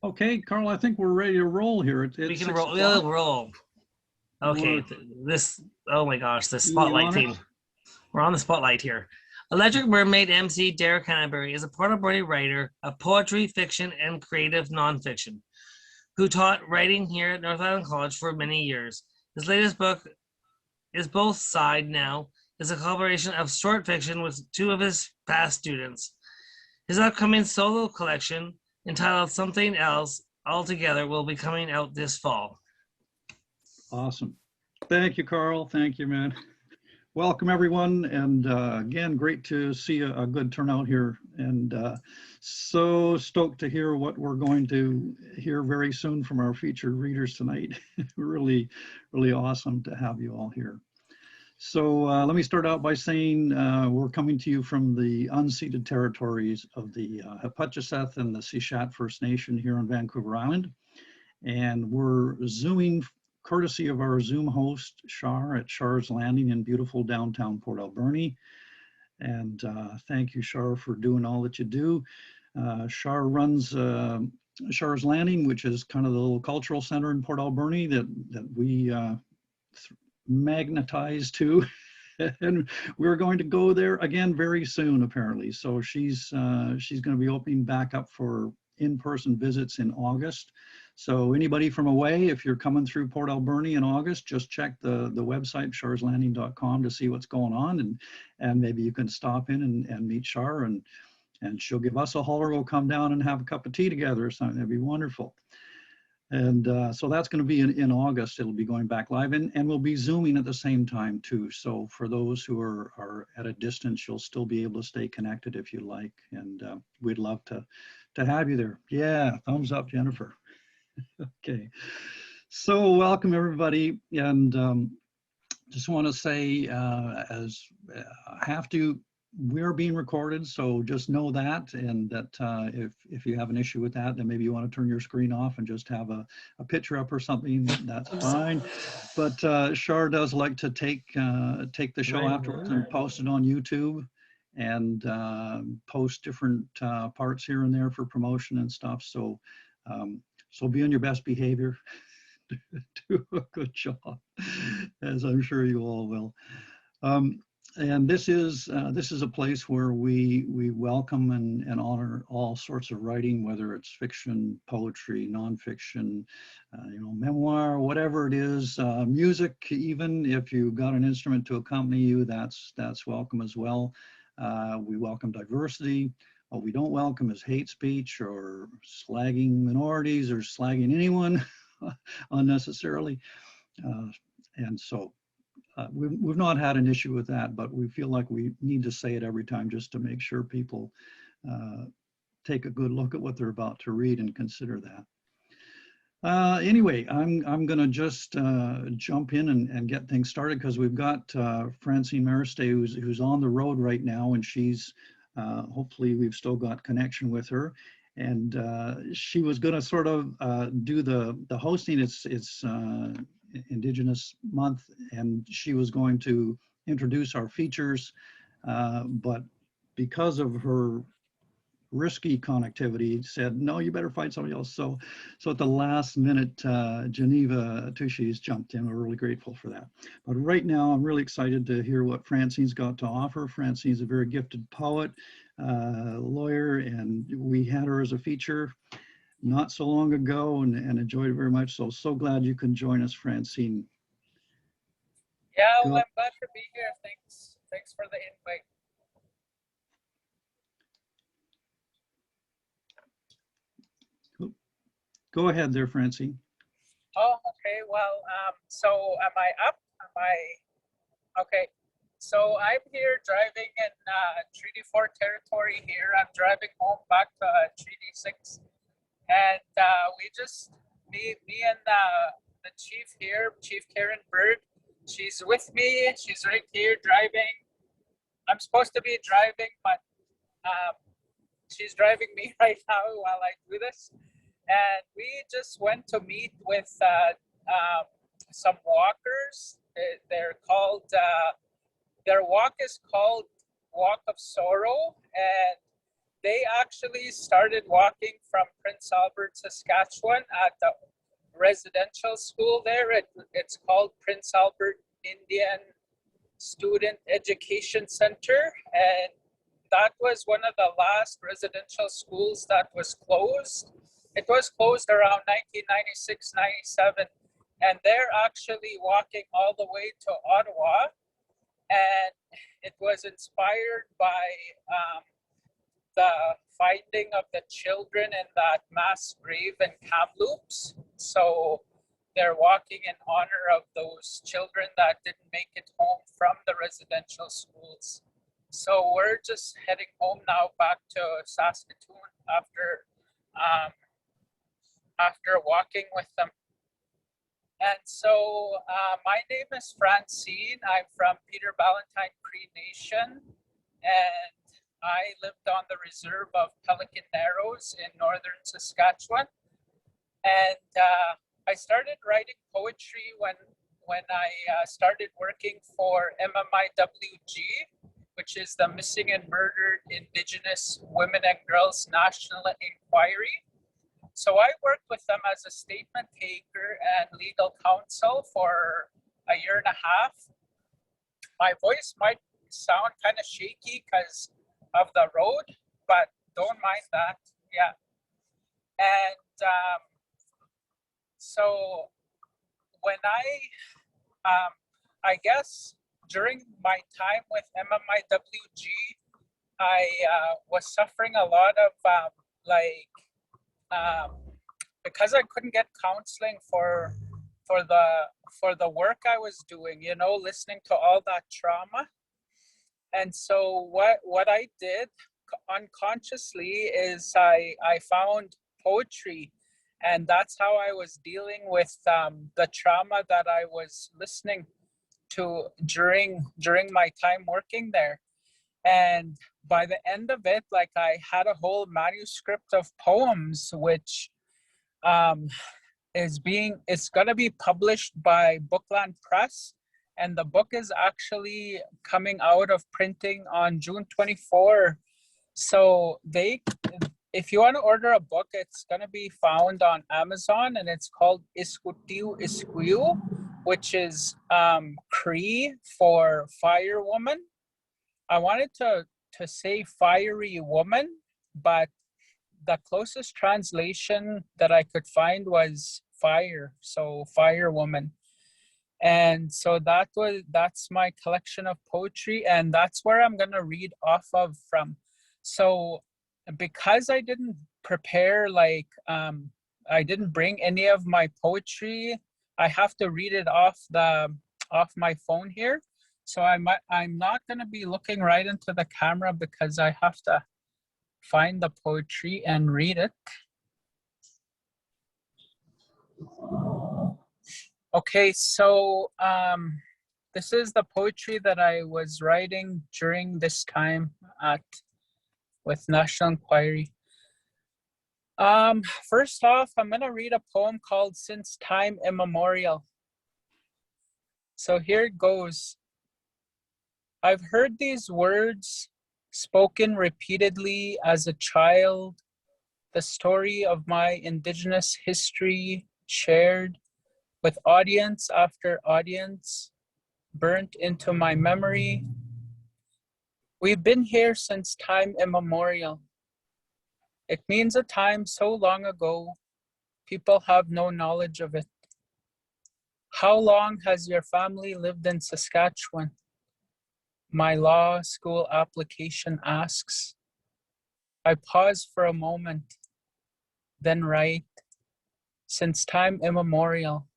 Okay, Karl, I think we're ready to roll here. We can roll. We'll roll. Okay, this. Oh my gosh, this spotlight theme. We're on the spotlight here. Electric Mermaid Emcee Derek Hanebury is a Portaberry writer of poetry, fiction, and creative nonfiction, who taught writing here at North Island College for many years. His latest book is Both Side Now, is a collaboration of short fiction with two of his past students. His upcoming solo collection, entitled Something Else Altogether, will be coming out this fall. Awesome. Thank you, Karl. Thank you, man. Welcome, everyone. And again, great to see a good turnout here. And so stoked to hear what we're going to hear very soon from our featured readers tonight. Really, really awesome to have you all here. So let me start out by saying we're coming to you from the unceded territories of the Hepatcheseth and the Sishat First Nation here on Vancouver Island. And we're Zooming courtesy of our Zoom host, Char, at Char's Landing in beautiful downtown Port Alberni. And thank you, Char, for doing all that you do. Char runs Char's Landing, which is kind of the little cultural center in Port Alberni that we magnetized to. And we're going to go there again very soon, apparently. So she's going to be opening back up for in-person visits in August. So anybody from away, if you're coming through Port Alberni in August, just check the website, charslanding.com, to see what's going on, and maybe you can stop in and meet Char, and she'll give us a holler. We'll come down and have a cup of tea together or something. That'd be wonderful. And so that's going to be in August. It'll be going back live, and we'll be Zooming at the same time too. So for those who are at a distance, you'll still be able to stay connected if you like. And we'd love to have you there. Yeah, thumbs up, Jennifer. Okay, so welcome everybody, and just want to say, as I have to, we're being recorded, so just know that, and that if you have an issue with that, then maybe you want to turn your screen off and just have a picture up or something. That's fine. But Char does like to take the show afterwards and post it on YouTube, and post different parts here and there for promotion and stuff. So. So be on your best behavior, do a good job, as I'm sure you all will. And this is a place where we welcome and honor all sorts of writing, whether it's fiction, poetry, nonfiction, memoir, whatever it is, music. Even if you've got an instrument to accompany you, that's welcome as well. We welcome diversity. What we don't welcome is hate speech or slagging minorities or slagging anyone unnecessarily. And so we've not had an issue with that, but we feel like we need to say it every time just to make sure people take a good look at what they're about to read and consider that. Anyway, I'm going to just jump in and get things started, because we've got Francine Merasty, who's on the road right now, and she's hopefully we've still got connection with her, and she was going to sort of do the hosting. It's Indigenous Month, and she was going to introduce our features, but because of her risky connectivity, said, no, you better find somebody else. So at the last minute, Jeneva Tutti's jumped in. We're really grateful for that. But right now, I'm really excited to hear what Francine's got to offer. Francine's a very gifted poet, lawyer, and we had her as a feature not so long ago and enjoyed it very much. So glad you can join us, Francine. Yeah, well, I'm glad to be here. Thanks for the invite. Go ahead there, Francine. Oh, okay. Well, so am I up? Okay. So I'm here driving in Treaty 4 territory here. I'm driving home back to Treaty 6. And me and the chief here, Chief Karen Bird, she's with me. She's right here driving. I'm supposed to be driving, but she's driving me right now while I do this. And we just went to meet with some walkers. They're called, their walk is called Walk of Sorrow. And they actually started walking from Prince Albert, Saskatchewan at the residential school there. It's called Prince Albert Indian Student Education Center. And that was one of the last residential schools that was closed. It was closed around 1996, 97. And they're actually walking all the way to Ottawa. And it was inspired by the finding of the children in that mass grave in Kamloops. So they're walking in honor of those children that didn't make it home from the residential schools. So we're just heading home now back to Saskatoon after walking with them. And so my name is Francine. I'm from Peter Ballantyne Cree Nation, and I lived on the reserve of Pelican Narrows in northern Saskatchewan. And I started writing poetry when I started working for MMIWG, which is the Missing and Murdered Indigenous Women and Girls National Inquiry. So I worked with them as a statement taker and legal counsel for a year and a half. My voice might sound kind of shaky because of the road, but don't mind that. Yeah. And so when I guess during my time with MMIWG, I was suffering a lot of because I couldn't get counseling for the work I was doing, you know, listening to all that trauma. And so what I did unconsciously is I found poetry, and that's how I was dealing with the trauma that I was listening to during my time working there. And by the end of it, like, I had a whole manuscript of poems, which it's gonna be published by Bookland Press, and the book is actually coming out of printing on June 24. So if you want to order a book, it's gonna be found on Amazon, and it's called Iskutiu Iskuyu, which is Cree for fire woman. I wanted to say fiery woman, but the closest translation that I could find was fire, so fire woman. And so that's my collection of poetry, and that's where I'm gonna read off of from. So because I didn't prepare, I didn't bring any of my poetry, I have to read it off my phone here. So I'm not going to be looking right into the camera because I have to find the poetry and read it. Okay, so this is the poetry that I was writing during this time with National Inquiry. First off, I'm going to read a poem called Since Time Immemorial. So here it goes. I've heard these words spoken repeatedly as a child, the story of my Indigenous history shared with audience after audience, burnt into my memory. We've been here since time immemorial. It means a time so long ago, people have no knowledge of it. How long has your family lived in Saskatchewan? My law school application asks. I pause for a moment, then write, since time immemorial.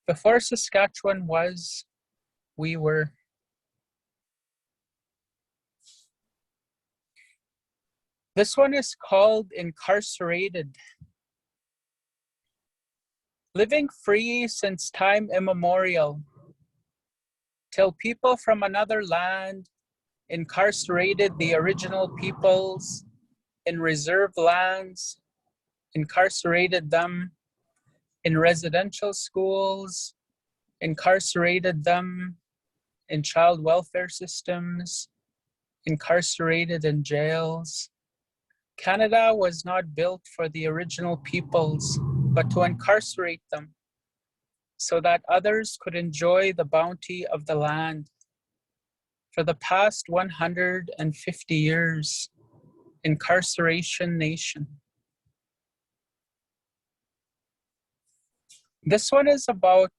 Before Saskatchewan was, we were. This one is called Incarcerated. Living free since time immemorial, till people from another land incarcerated the original peoples in reserve lands, incarcerated them in residential schools, incarcerated them in child welfare systems, incarcerated in jails, Canada was not built for the original peoples, but to incarcerate them so that others could enjoy the bounty of the land. For the past 150 years, incarceration nation. This one is about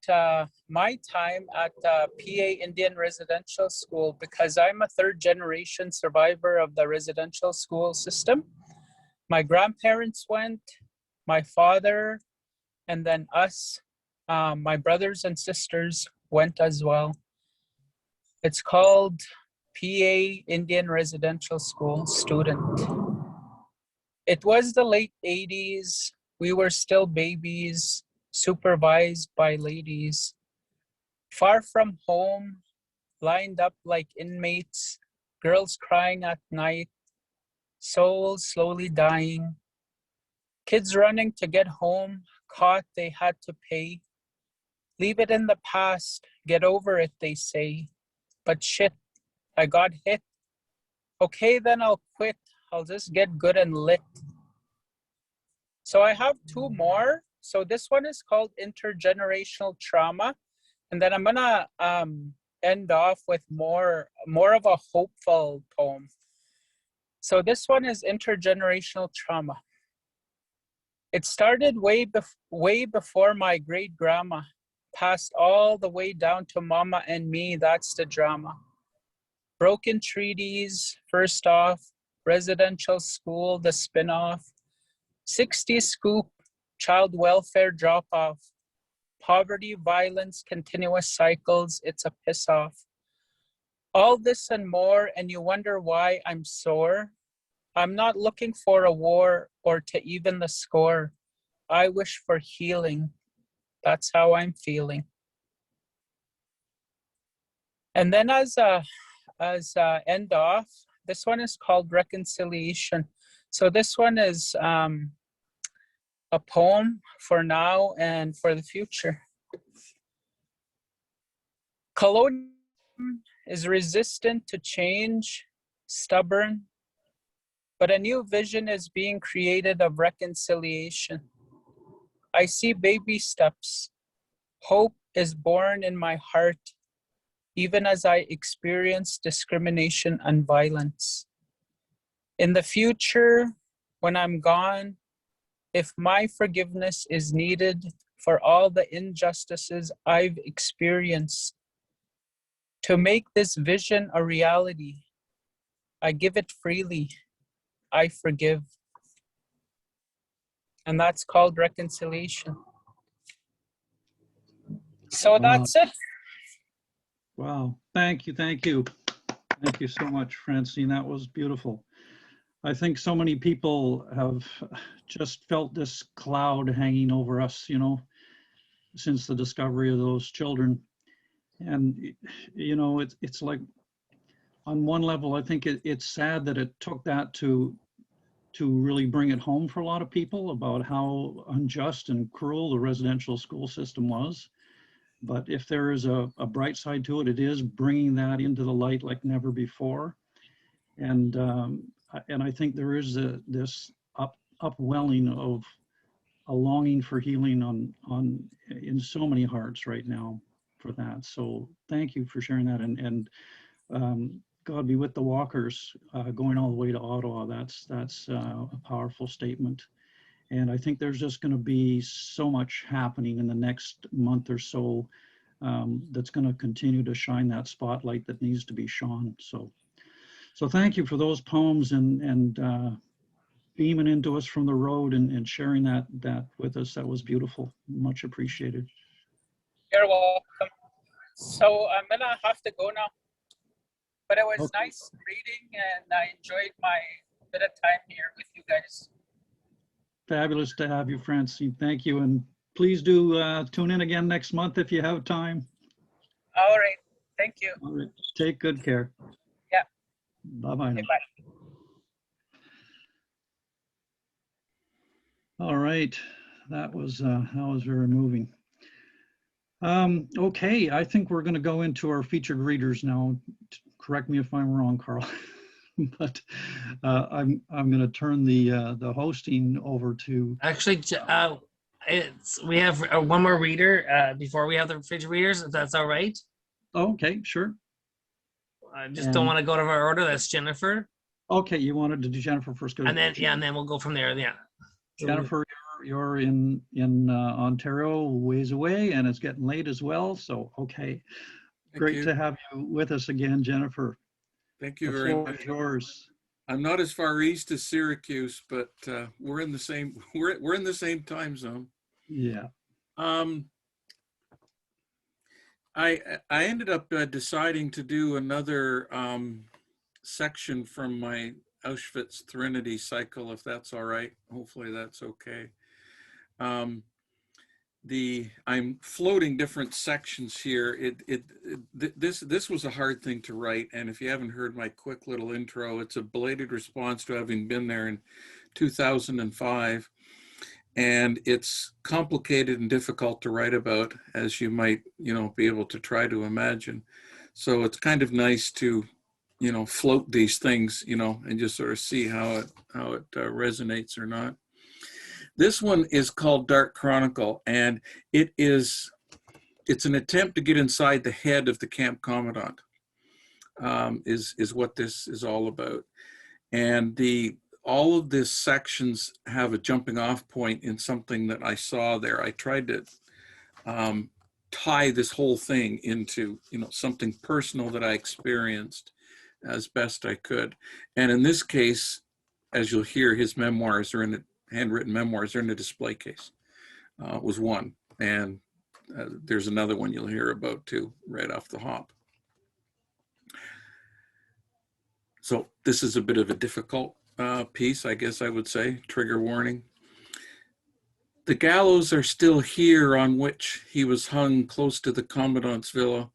my time at PA Indian Residential School, because I'm a third generation survivor of the residential school system. My grandparents went, my father, and then us, my brothers and sisters went as well. It's called PA Indian Residential School student. It was the late 80s. We were still babies, supervised by ladies. Far from home, lined up like inmates, girls crying at night, souls slowly dying, kids running to get home, caught they had to pay. Leave it in the past, get over it, they say. But shit, I got hit. Okay, then I'll quit. I'll just get good and lit. So I have two more. So this one is called Intergenerational Trauma. And then I'm gonna end off with more of a hopeful poem. So this one is Intergenerational Trauma. It started way before my great grandma, passed all the way down to mama and me. That's the drama. Broken treaties, first off, residential school, the spinoff, 60s scoop, child welfare drop off, poverty, violence, continuous cycles, it's a piss off. All this and more, and you wonder why I'm sore. I'm not looking for a war or to even the score. I wish for healing. That's how I'm feeling. And then as end off, this one is called Reconciliation. So this one is a poem for now and for the future. Colonialism is resistant to change, stubborn, but a new vision is being created of reconciliation. I see baby steps. Hope is born in my heart, even as I experience discrimination and violence. In the future, when I'm gone, if my forgiveness is needed for all the injustices I've experienced, to make this vision a reality, I give it freely. I forgive. And that's called reconciliation. So that's it. Wow. Thank you. Thank you. Thank you so much, Francine. That was beautiful. I think so many people have just felt this cloud hanging over us, you know, since the discovery of those children. And, you know, it's like, on one level, I think it's sad that it took that to really bring it home for a lot of people about how unjust and cruel the residential school system was. But if there is a bright side to it, it is bringing that into the light like never before. And I think there is this upwelling of a longing for healing in so many hearts right now for that. So thank you for sharing that. And God be with the walkers going all the way to Ottawa. That's a powerful statement. And I think there's just going to be so much happening in the next month or so that's going to continue to shine that spotlight that needs to be shone. So thank you for those poems and beaming into us from the road and sharing that with us. That was beautiful. Much appreciated. You're welcome. So I'm gonna have to go now. But it was nice reading, and I enjoyed my bit of time here with you guys. Fabulous to have you, Francine. Thank you. And please do tune in again next month if you have time. All right. Thank you. All right. Take good care. Yeah. Bye-bye. Okay, bye. All right. That was very moving. Okay, I think we're going to go into our featured readers now. Correct me if I'm wrong, Karl. But I'm going to turn the hosting over to. Actually, we have one more reader before we have the fridge readers, if that's all right. Oh, okay, sure. I just don't want to go to our order. That's Jennifer. Okay, you wanted to do Jennifer first. And then and then we'll go from there. Yeah. Jennifer, you're in Ontario, ways away, and it's getting late as well. So okay, great to have you with us again, Jennifer. Thank you very much. Yours. I'm not as far east as Syracuse, but we're in the same we're in the same time zone. Yeah. I ended up deciding to do another section from my Auschwitz Threnody cycle, if that's all right. Hopefully that's okay. I'm floating different sections here. This was a hard thing to write, and if you haven't heard my quick little intro, it's a belated response to having been there in 2005. And it's complicated and difficult to write about, as you might, be able to try to imagine. So it's kind of nice to, float these things, and just sort of see how it resonates or not. This one is called Dark Chronicle, and it's an attempt to get inside the head of the camp commandant, is what this is all about. And all of these sections have a jumping off point in something that I saw there. I tried to tie this whole thing into, something personal that I experienced as best I could. And in this case, as you'll hear, his memoirs are handwritten memoirs are in a display case, was one. And there's another one you'll hear about too, right off the hop. So this is a bit of a difficult piece, I guess I would say, trigger warning. The gallows are still here on which he was hung close to the commandant's villa,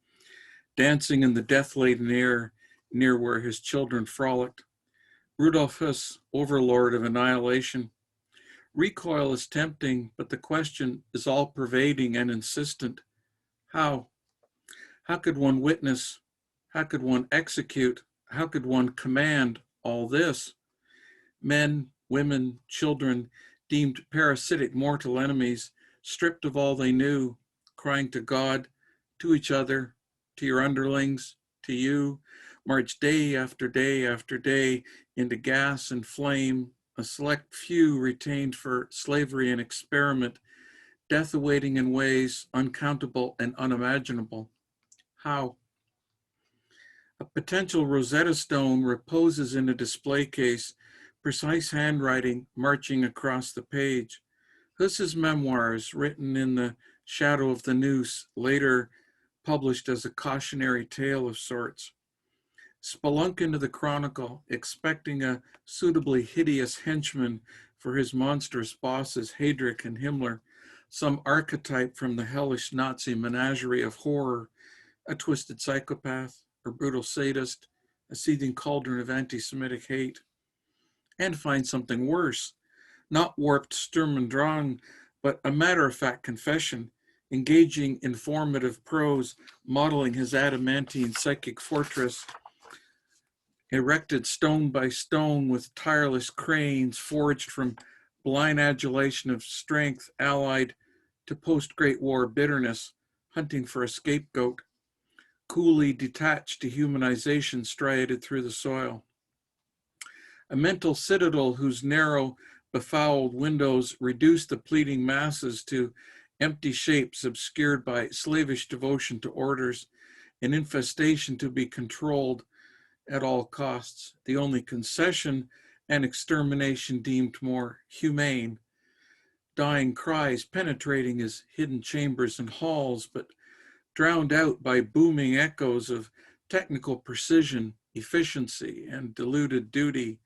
dancing in the death-laden air near where his children frolicked. Rudolf Huss, overlord of annihilation. Recoil is tempting, but the question is all-pervading and insistent. How? How could one witness? How could one execute? How could one command all this? Men, women, children, deemed parasitic mortal enemies, stripped of all they knew, crying to God, to each other, to your underlings, to you, march day after day after day into gas and flame, a select few retained for slavery and experiment, death awaiting in ways uncountable and unimaginable. How? A potential Rosetta Stone reposes in a display case, precise handwriting marching across the page. Huss's memoirs, written in the shadow of the noose, later published as a cautionary tale of sorts. Spelunk into the chronicle, expecting a suitably hideous henchman for his monstrous bosses, Heydrich and Himmler, some archetype from the hellish Nazi menagerie of horror, a twisted psychopath, a brutal sadist, a seething cauldron of anti-Semitic hate. And find something worse, not warped Sturm und Drang, but a matter-of-fact confession, engaging informative prose, modeling his adamantine psychic fortress, erected stone by stone with tireless cranes forged from blind adulation of strength allied to post-Great War bitterness, hunting for a scapegoat, coolly detached dehumanization striated through the soil. A mental citadel whose narrow, befouled windows reduce the pleading masses to empty shapes obscured by slavish devotion to orders, an infestation to be controlled at all costs, the only concession and extermination deemed more humane. Dying cries penetrating his hidden chambers and halls, but drowned out by booming echoes of technical precision, efficiency, and diluted duty,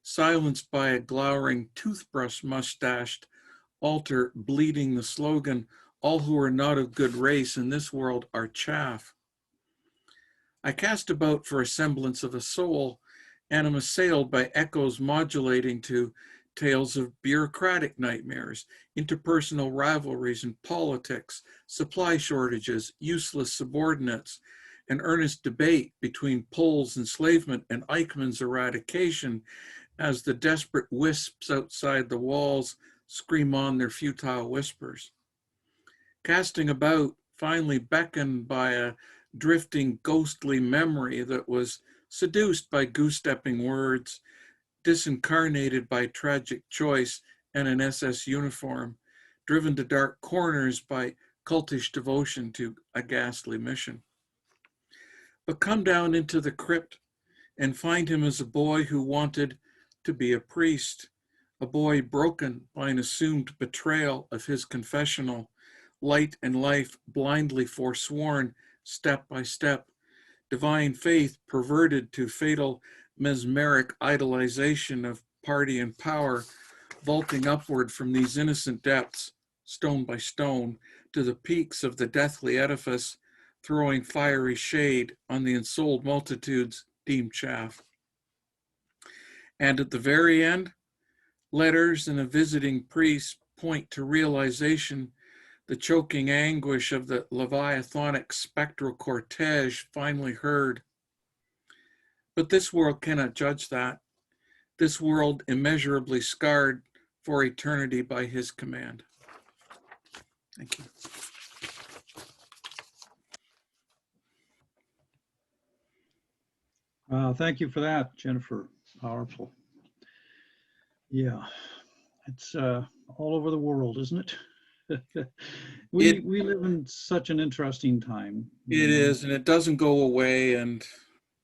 silenced by a glowering toothbrush-mustached altar bleeding the slogan, all who are not of good race in this world are chaff. I cast about for a semblance of a soul and am assailed by echoes modulating to tales of bureaucratic nightmares, interpersonal rivalries and politics, supply shortages, useless subordinates, an earnest debate between Pole's enslavement and Eichmann's eradication as the desperate wisps outside the walls scream on their futile whispers. Casting about, finally beckoned by a drifting ghostly memory that was seduced by goose-stepping words, disincarnated by tragic choice and an SS uniform, driven to dark corners by cultish devotion to a ghastly mission. But come down into the crypt and find him as a boy who wanted to be a priest, a boy broken by an assumed betrayal of his confessional, light and life blindly forsworn step by step, divine faith perverted to fatal mesmeric idolization of party and power, vaulting upward from these innocent depths, stone by stone, to the peaks of the deathly edifice, throwing fiery shade on the ensouled multitudes deemed chaff. And at the very end, letters and a visiting priest point to realization, the choking anguish of the leviathanic spectral cortege finally heard. But this world cannot judge that. This world immeasurably scarred for eternity by his command. Thank you. Thank you for that, Jennifer. Powerful. Yeah, it's all over the world, isn't it? we live in such an interesting time. It is, and it doesn't go away, and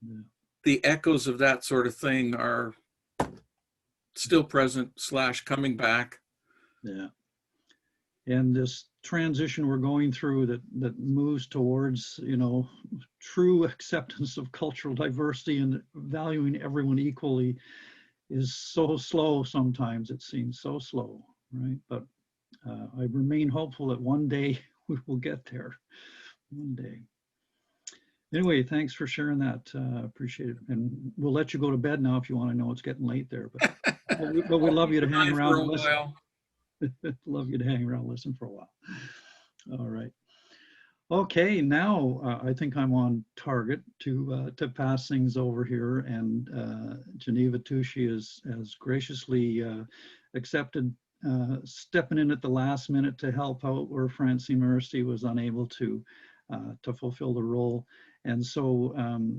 Yeah. the echoes of that sort of thing are still present / coming back. Yeah. And this transition we're going through that moves towards, true acceptance of cultural diversity and valuing everyone equally is so slow sometimes. It seems so slow, right? But I remain hopeful that one day we will get there. One day. Anyway, thanks for sharing that. Appreciate it. And we'll let you go to bed now if you want to know. It's getting late there. But we love you to hang around and listen. Love you to hang around and listen for a while. All right. Okay, now I think I'm on target to pass things over here, and Jeneva Tutti has graciously accepted stepping in at the last minute to help out where Francine Merasty was unable to fulfill the role. And so,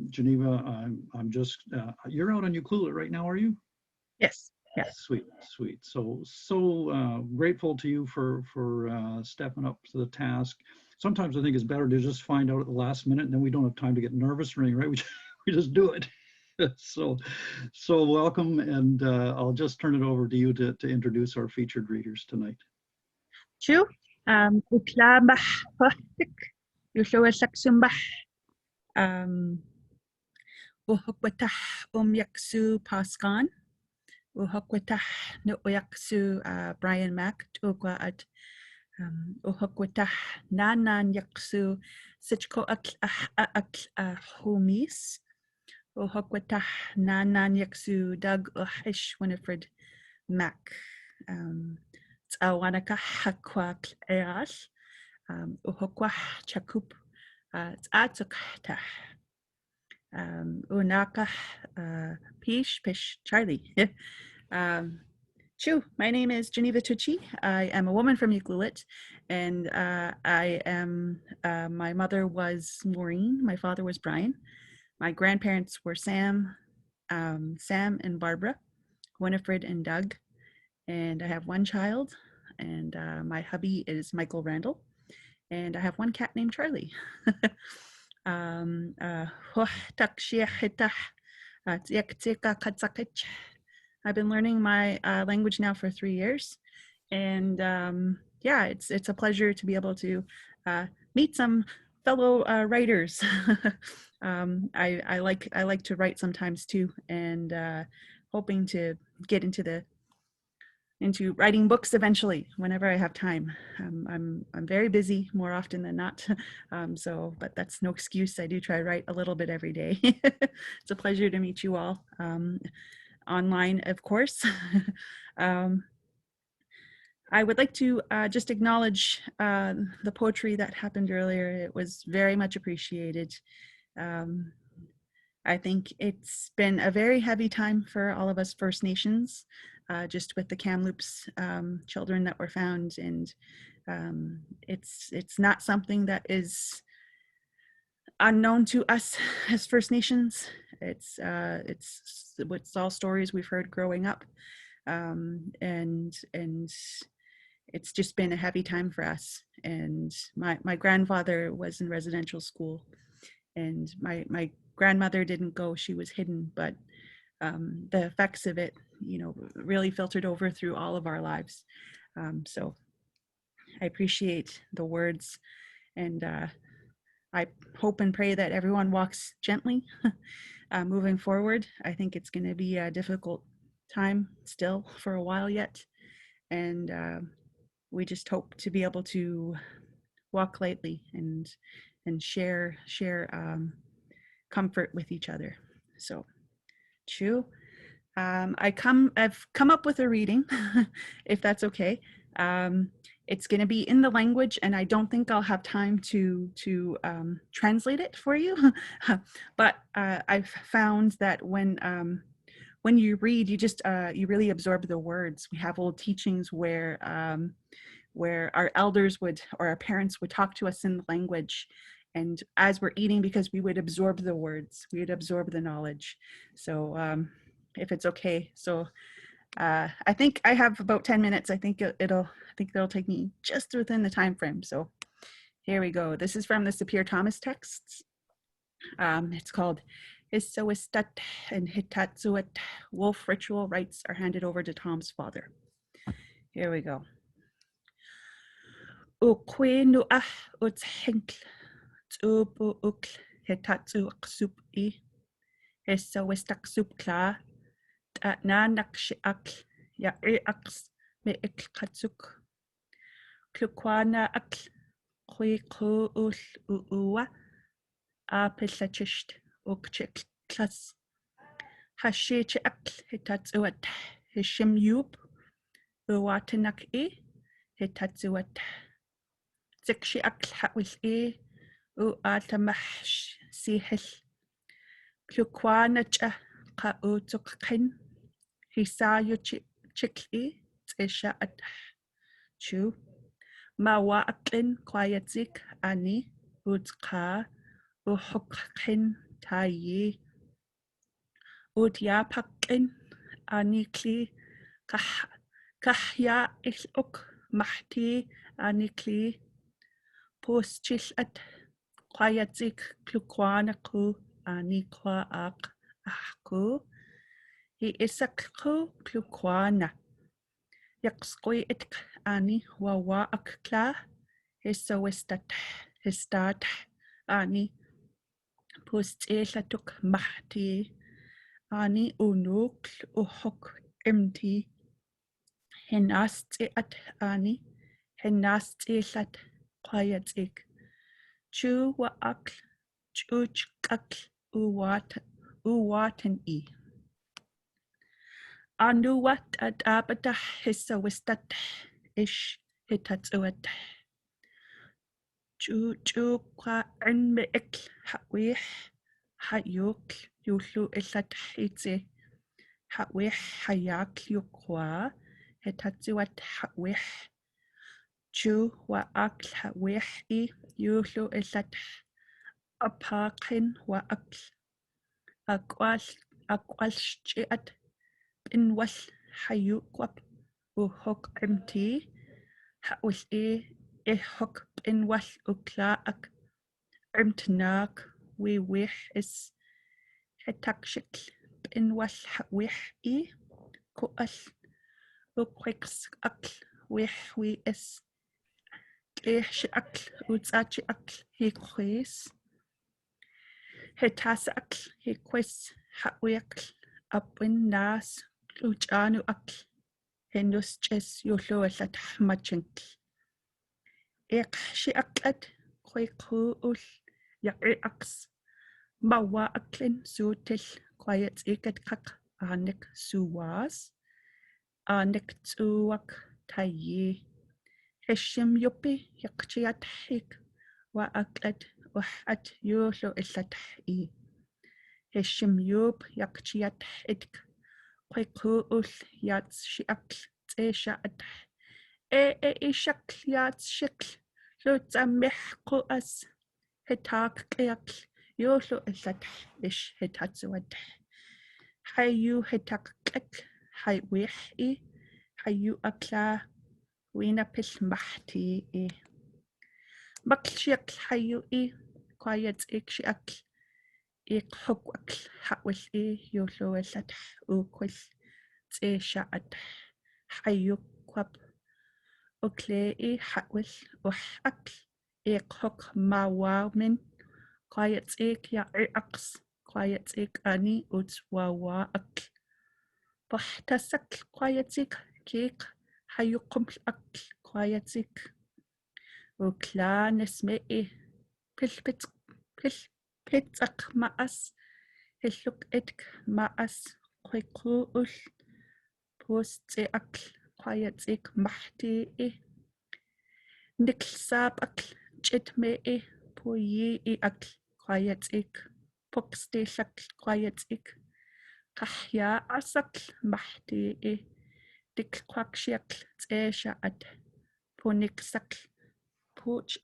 Jeneva, I'm just you're out on Ucluelet right now, are you? Yes. Yes. Sweet. So grateful to you for stepping up to the task. Sometimes I think it's better to just find out at the last minute, and then we don't have time to get nervous or anything, right? We just do it. So welcome, and I'll just turn it over to you to introduce our featured readers tonight. Chu, utlabah pahtik, yushawa saksumbah, uhukwatah yaksu paskan, uhukwatah no yaksu Brian Mac, tukwa at uhukwatah nanan yaksu sichko humis, uhukwatah nanan yaksu Doug uhish Winifred Mac. Tsawanaka hakwa eras, uhokwa chakup, tsatsukta, unaka pish Charlie. Chu, my name is Jeneva Tutti. I am a woman from Ucluelet, and I am, my mother was Maureen, my father was Brian. My grandparents were Sam and Barbara, Winifred and Doug. And I have one child, and my hubby is Michael Randall, and I have one cat named Charlie. I've been learning my language now for 3 years, and yeah, it's a pleasure to be able to meet some fellow writers. I like to write sometimes too, and hoping to get into writing books eventually whenever I have time. I'm very busy more often than not, but that's no excuse. I do try to write a little bit every day. It's a pleasure to meet you all online, of course. I would like to just acknowledge the poetry that happened earlier. It was very much appreciated. I think it's been a very heavy time for all of us First Nations, just with the Kamloops children that were found, and it's not something that is unknown to us as First Nations. It's all stories we've heard growing up, and it's just been a heavy time for us. And my grandfather was in residential school, and my grandmother didn't go, she was hidden, but the effects of it, you know, really filtered over through all of our lives. So I appreciate the words, and I hope and pray that everyone walks gently moving forward. I think it's going to be a difficult time still for a while yet, and we just hope to be able to walk lightly and share comfort with each other. So, Chu, I've come up with a reading, if that's okay. It's going to be in the language, and I don't think I'll have time to translate it for you. But I've found that when you read, you just you really absorb the words. We have old teachings where our elders would, or our parents would, talk to us in the language, and as we're eating, because we would absorb the words, we would absorb the knowledge. So if it's okay, so I think I have about 10 minutes. I think it'll take me just within the time frame. So here we go. This is from the Sapir Thomas texts. It's called Issoistat and Hitatsuat. Wolf ritual rites are handed over to Tom's father. Here we go. Uquenuah utshinkl tsubu ukl hitatsu aksup I Issoistak supkla na nakshak ya aks me katsuk klukwana akl quiku ul uwa a pisachisht ukchik klas hashich akl hitatsuat hishim yub uwatanak I hitatsuat zikshi akl hawil I uatamash sihil klukwana cha ka utukkin hisayo chikli tsesha at chu mawa aklin kwayatzik ani utska uhukkin tayi utya paklin ani kli kahya iluk mahti ani kli postchil at kwayatzik klukwana ku ani kwa ak ahku He isakku klukwana. Yakskoi itk ani wawa akla. Histat ani postelatuk mahti. Ani unuk uhok empty. Hinasti at ani. Hinasti lat quiet Chu wa akl. Chuch akl uwatan I. Anuwat at abata hisawistat ish hitatsuat. Chu kwa enme ikl hawih hayuk yulu ilat hitze. Hawih hayak yukwa hitatsuat hawih. Chu wa akl hawih I yulu ilat apakin wa akl. Akwal shchiat. Inwal hayukwap uhok empty hawil ihok inwal uklaak emtnak we is hetakshik inwal hawih koal ukwix akl we is akl utsachi akl hikwis hetas akl hikwis hawik upwin nas Luchanu akl Hindus ches yulu alat machink. Shi aklat quiku ul yari aks mawa aklin sutil quiet ikat kak anik suwas anik tsuak tayi. Hishim yupi yakchiat hik wa aklat وحت يولو إلتح إي هشم يوب يقشيت إدك قيقول يات شكل تيشا أدح إي شكل يات شكل لو تسمح قوس هتاك قيقل يولو إلتح إش هتاتسو أدح حيو هتاك قيق حي ويح إي حيو أكلا وينا بس محتي إي بكل شكل حيو إي قايد إيك شكل إيك حق أكل حقول إي يولو إلتح وكل تيشا أدح حيو كواب أكلي حقول وح أكل إيك حق ما واو من قايد إيك يا أقص قايد إيك أني أوت واوا أكل بحتسك قايد إيك كيك حيو قمل أكل قايد إيك وكلا نسمي إيه بل بيتك ماس هلوك إدك ماس قيقول بوست أكل قايد إيك محتي إيه نكل ساب أكل جد مي إيه بوي إيه أكل قايد إيك بوكستي شكل قايد إيك قحيا أسكل محتي إيه دك قاك شكل تيشا أد بونيك سكل بوج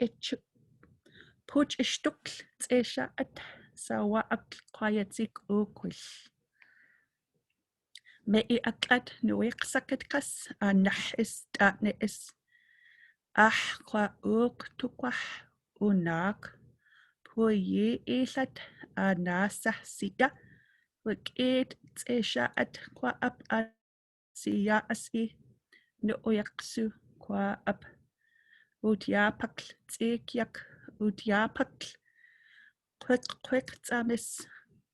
اشتكل تيشا أد سوا أكل قايد إيك أوكل مئي أكلت نويق سكت كس أنح نئس قا أوك تقوح أوناك بوي إيلت أنا سحسية وكيد تشاءت قا أب أسيا أسي نؤيقسو قا أب وديا بكل تيك يك وديا بكل قويق تامس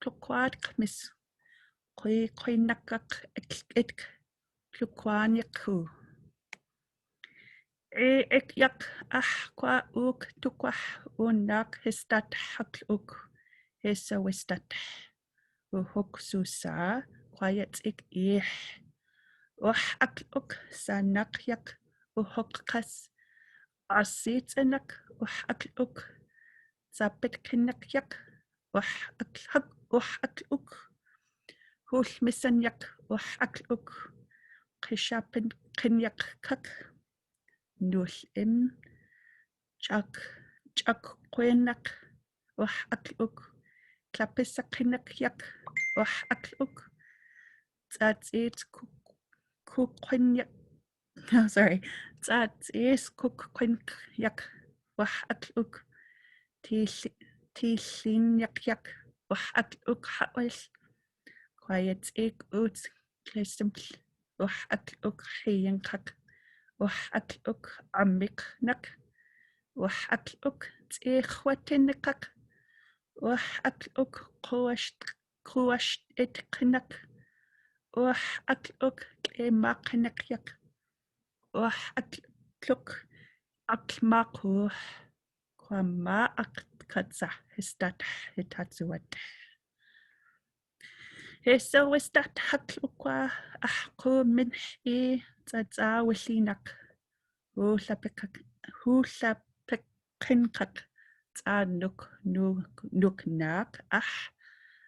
كلوكواد كمس قوي نكك إك كلوكوان يكو إك يك قا أوك تقوح أوناك هستات حقل أوك هسا وستات وهوك سوسا قايت إك إيح وح أكل أوك سانك يك وهوك قس عصيت إنك وح أكل أوك زابت كنك يك وح أكل حق وح أكل أوك هول مسن يك وح أكل أوك قشابن كنيك كك نول إن جاك قوينك وح أكل أوك كلابسا كنك يك وح أكل أوك تاتيت كوكوينيك sorry تاتيس كوكوينك يك وح أكل أوك تيلين يك وح أكل أوك حقول قايت إيك أوت كليسمبل وح أكل أوك حينكك وح أكل أوك عميقنك وح أكل أوك تيخوتنكك وح أكل أوك قوشت إتقنك وح أكل أوك كيما قنك يك وح أكل أوك أكل ماقوح كما أكتسح هستاتح هتاتزوات هسا وستات حقلقوا أحقو من حي تزا وشينك هو لبكنك تزا نوك ناك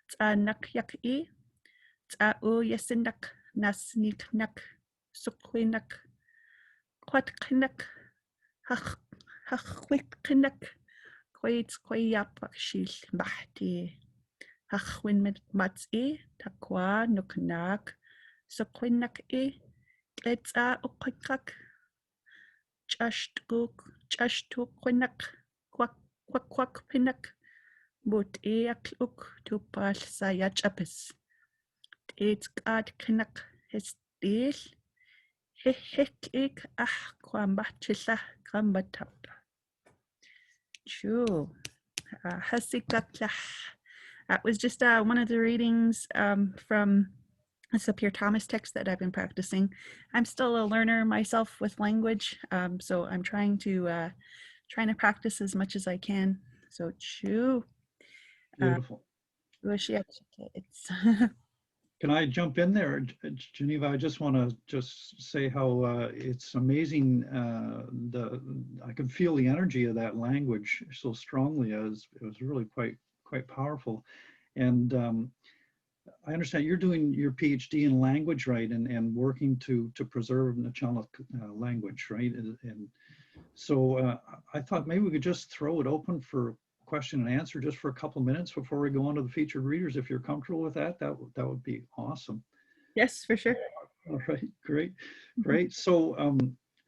تزا نك يك إي تزا أو يسنك ناسنيك نك سقوينك قواتقنك هخويتقنك قوياب بكشيل بحتي هخوين من ماتي تقوى نكناك سقوينك إي تزا أقوينك جاشتوك وينك كواك بينك بوت إيك لوك توبال ساياج أبس تيت قاد كنك هستيل هيك إيك كوام بحتشلا كوام بتاب شو هسيك لح. That was just one of the readings from a Sapir Thomas text that I've been practicing. I'm still a learner myself with language, so I'm trying to practice as much as I can. So, Beautiful. it's Can I jump in there, Geneva? I just want to just say how it's amazing. I can feel the energy of that language so strongly. It was really quite powerful. And I understand you're doing your PhD in language, right? And working to preserve Nch'Anlek language, right? And so I thought maybe we could just throw it open for question and answer just for a couple of minutes before we go on to the featured readers. If you're comfortable with that, that would be awesome. Yes, for sure. All right, great. So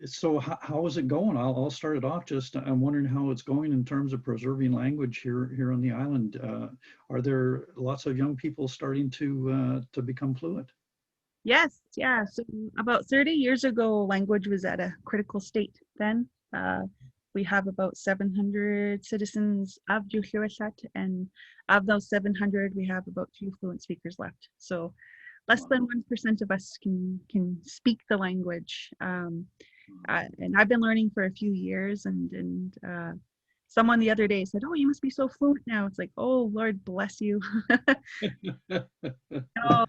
so how is it going? I'll start it off. Just I'm wondering how it's going in terms of preserving language here on the island. Are there lots of young people starting to become fluent? Yes, yeah. So about 30 years ago, language was at a critical state then. We have about 700 citizens of Juhuasat, and of those 700, we have about 2 fluent speakers left. So less than 1% of us can speak the language. And I've been learning for a few years, and someone the other day said, "Oh, you must be so fluent now." It's like, "Oh, Lord bless you." No,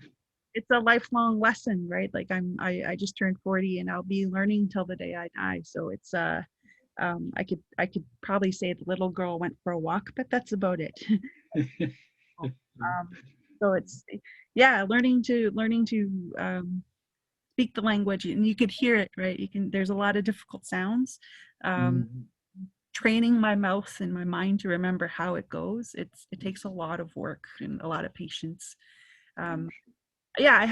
it's a lifelong lesson, right? Like I just turned 40, and I'll be learning till the day I die. So it's I could probably say the little girl went for a walk, but that's about it. So it's, yeah, learning to speak the language, and you could hear it, right? There's a lot of difficult sounds. Training my mouth and my mind to remember how it goes, it takes a lot of work and a lot of patience. Yeah, I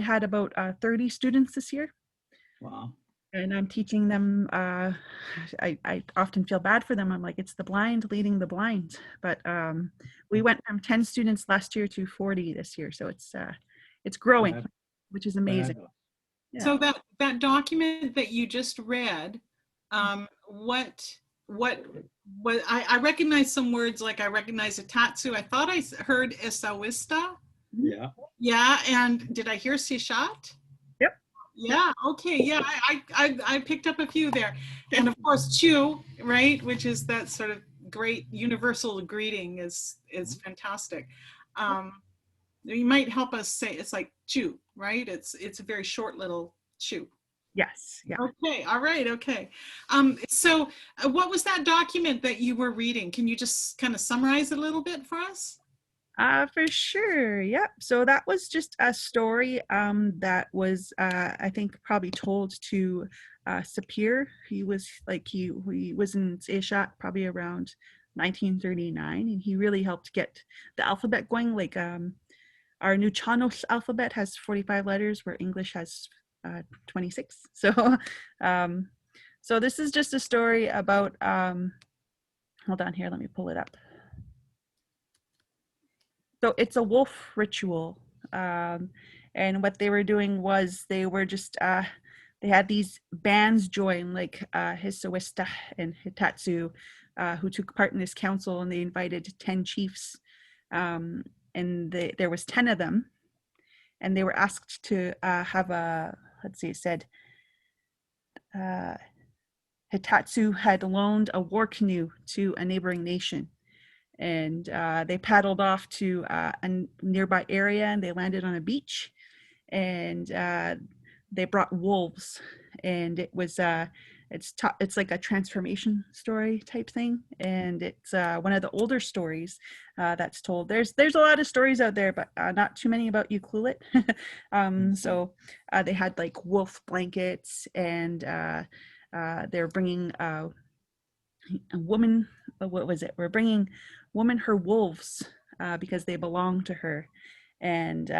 had about 30 students this year. Wow. And I'm teaching them, I often feel bad for them. I'm like, it's the blind leading the blind. But we went from 10 students last year to 40 this year. So it's growing, which is amazing. Yeah. So that document that you just read, what I recognize some words, like I recognize etatsu. I thought I heard esawista. Yeah. Yeah, and did I hear sishat? Yep. Yeah, okay, yeah, I picked up a few there. And of course, chu, right, which is that sort of great universal greeting is fantastic. You might help us say, it's like chu, right? It's a very short little chu. Yes. Yeah. Okay. All right. Okay. So what was that document that you were reading? Can you just kind of summarize it a little bit for us? For sure. Yep. So that was just a story that was, I think, probably told to Sapir. He was in Asia probably around 1939, and he really helped get the alphabet going. Like our Nch'Anlek alphabet has 45 letters, where English has 26. So, so this is just a story about. Hold on here. Let me pull it up. So it's a wolf ritual, and what they were doing was they were just they had these bands join, like Hisawista and Hitatsu, who took part in this council, and they invited 10 chiefs, and there was 10 of them, and they were asked to have a, let's see, it said Hitatsu had loaned a war canoe to a neighboring nation. And they paddled off to a nearby area, and they landed on a beach, and they brought wolves, and it was it's like a transformation story type thing, and it's one of the older stories that's told. There's a lot of stories out there, but not too many about Ucluelet. So they had like wolf blankets, and they're bringing a woman. What was it? We're bringing woman her wolves because they belong to her, and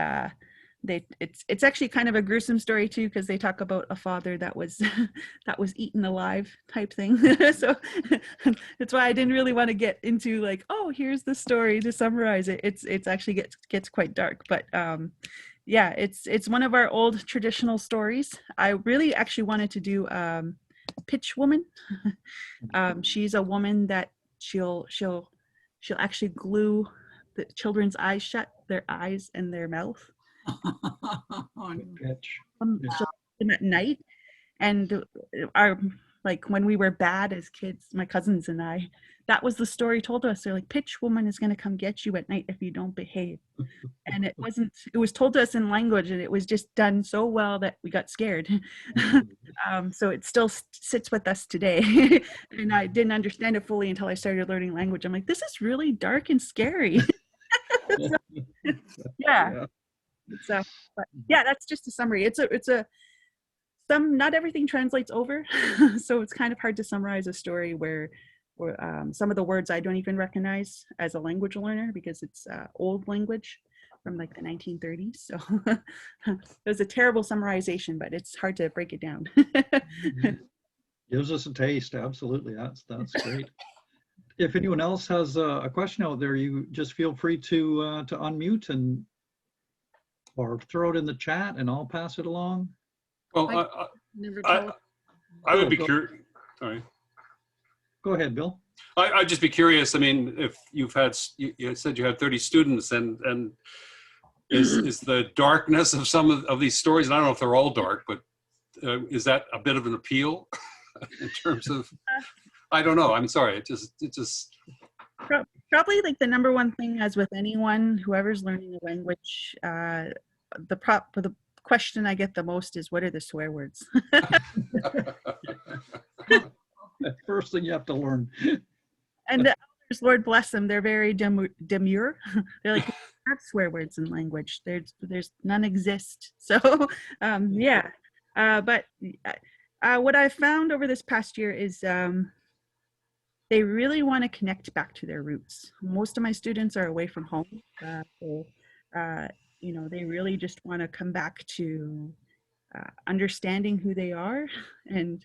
it's actually kind of a gruesome story too, because they talk about a father that was eaten alive type thing. So that's why I didn't really want to get into like, oh, here's the story to summarize it. It's actually gets quite dark, but yeah, it's one of our old traditional stories. I really actually wanted to do pitch woman. She's a woman that she'll actually glue the children's eyes shut, their eyes and their mouth. Pitch. She'll do them at night, and Like when we were bad as kids, my cousins and I, that was the story told to us. They're like, pitch woman is going to come get you at night if you don't behave. And it was told to us in language, and it was just done so well that we got scared. So it still sits with us today. And I didn't understand it fully until I started learning language. I'm like, this is really dark and scary. So, yeah. So, but yeah, that's just a summary. Not everything translates over. So it's kind of hard to summarize a story where some of the words I don't even recognize as a language learner because it's old language from like the 1930s. So it was a terrible summarization, but it's hard to break it down. Gives us a taste. Absolutely. That's great. If anyone else has a question out there, you just feel free to unmute or throw it in the chat and I'll pass it along. Well, I would be Go. curious. Sorry. Go ahead, Bill. I'd just be curious. I mean, if you said you had 30 students, and is the darkness of some of these stories, and I don't know if they're all dark, but is that a bit of an appeal in terms of? I don't know. I'm sorry. It just. Probably like the number one thing, as with anyone, whoever's learning a language, the question I get the most is, what are the swear words? First thing you have to learn. And the elders, Lord bless them, they're very demure. They're like, we don't have swear words in language. There's none exist. So yeah. But what I've found over this past year is they really want to connect back to their roots. Most of my students are away from home. They really just want to come back to understanding who they are. And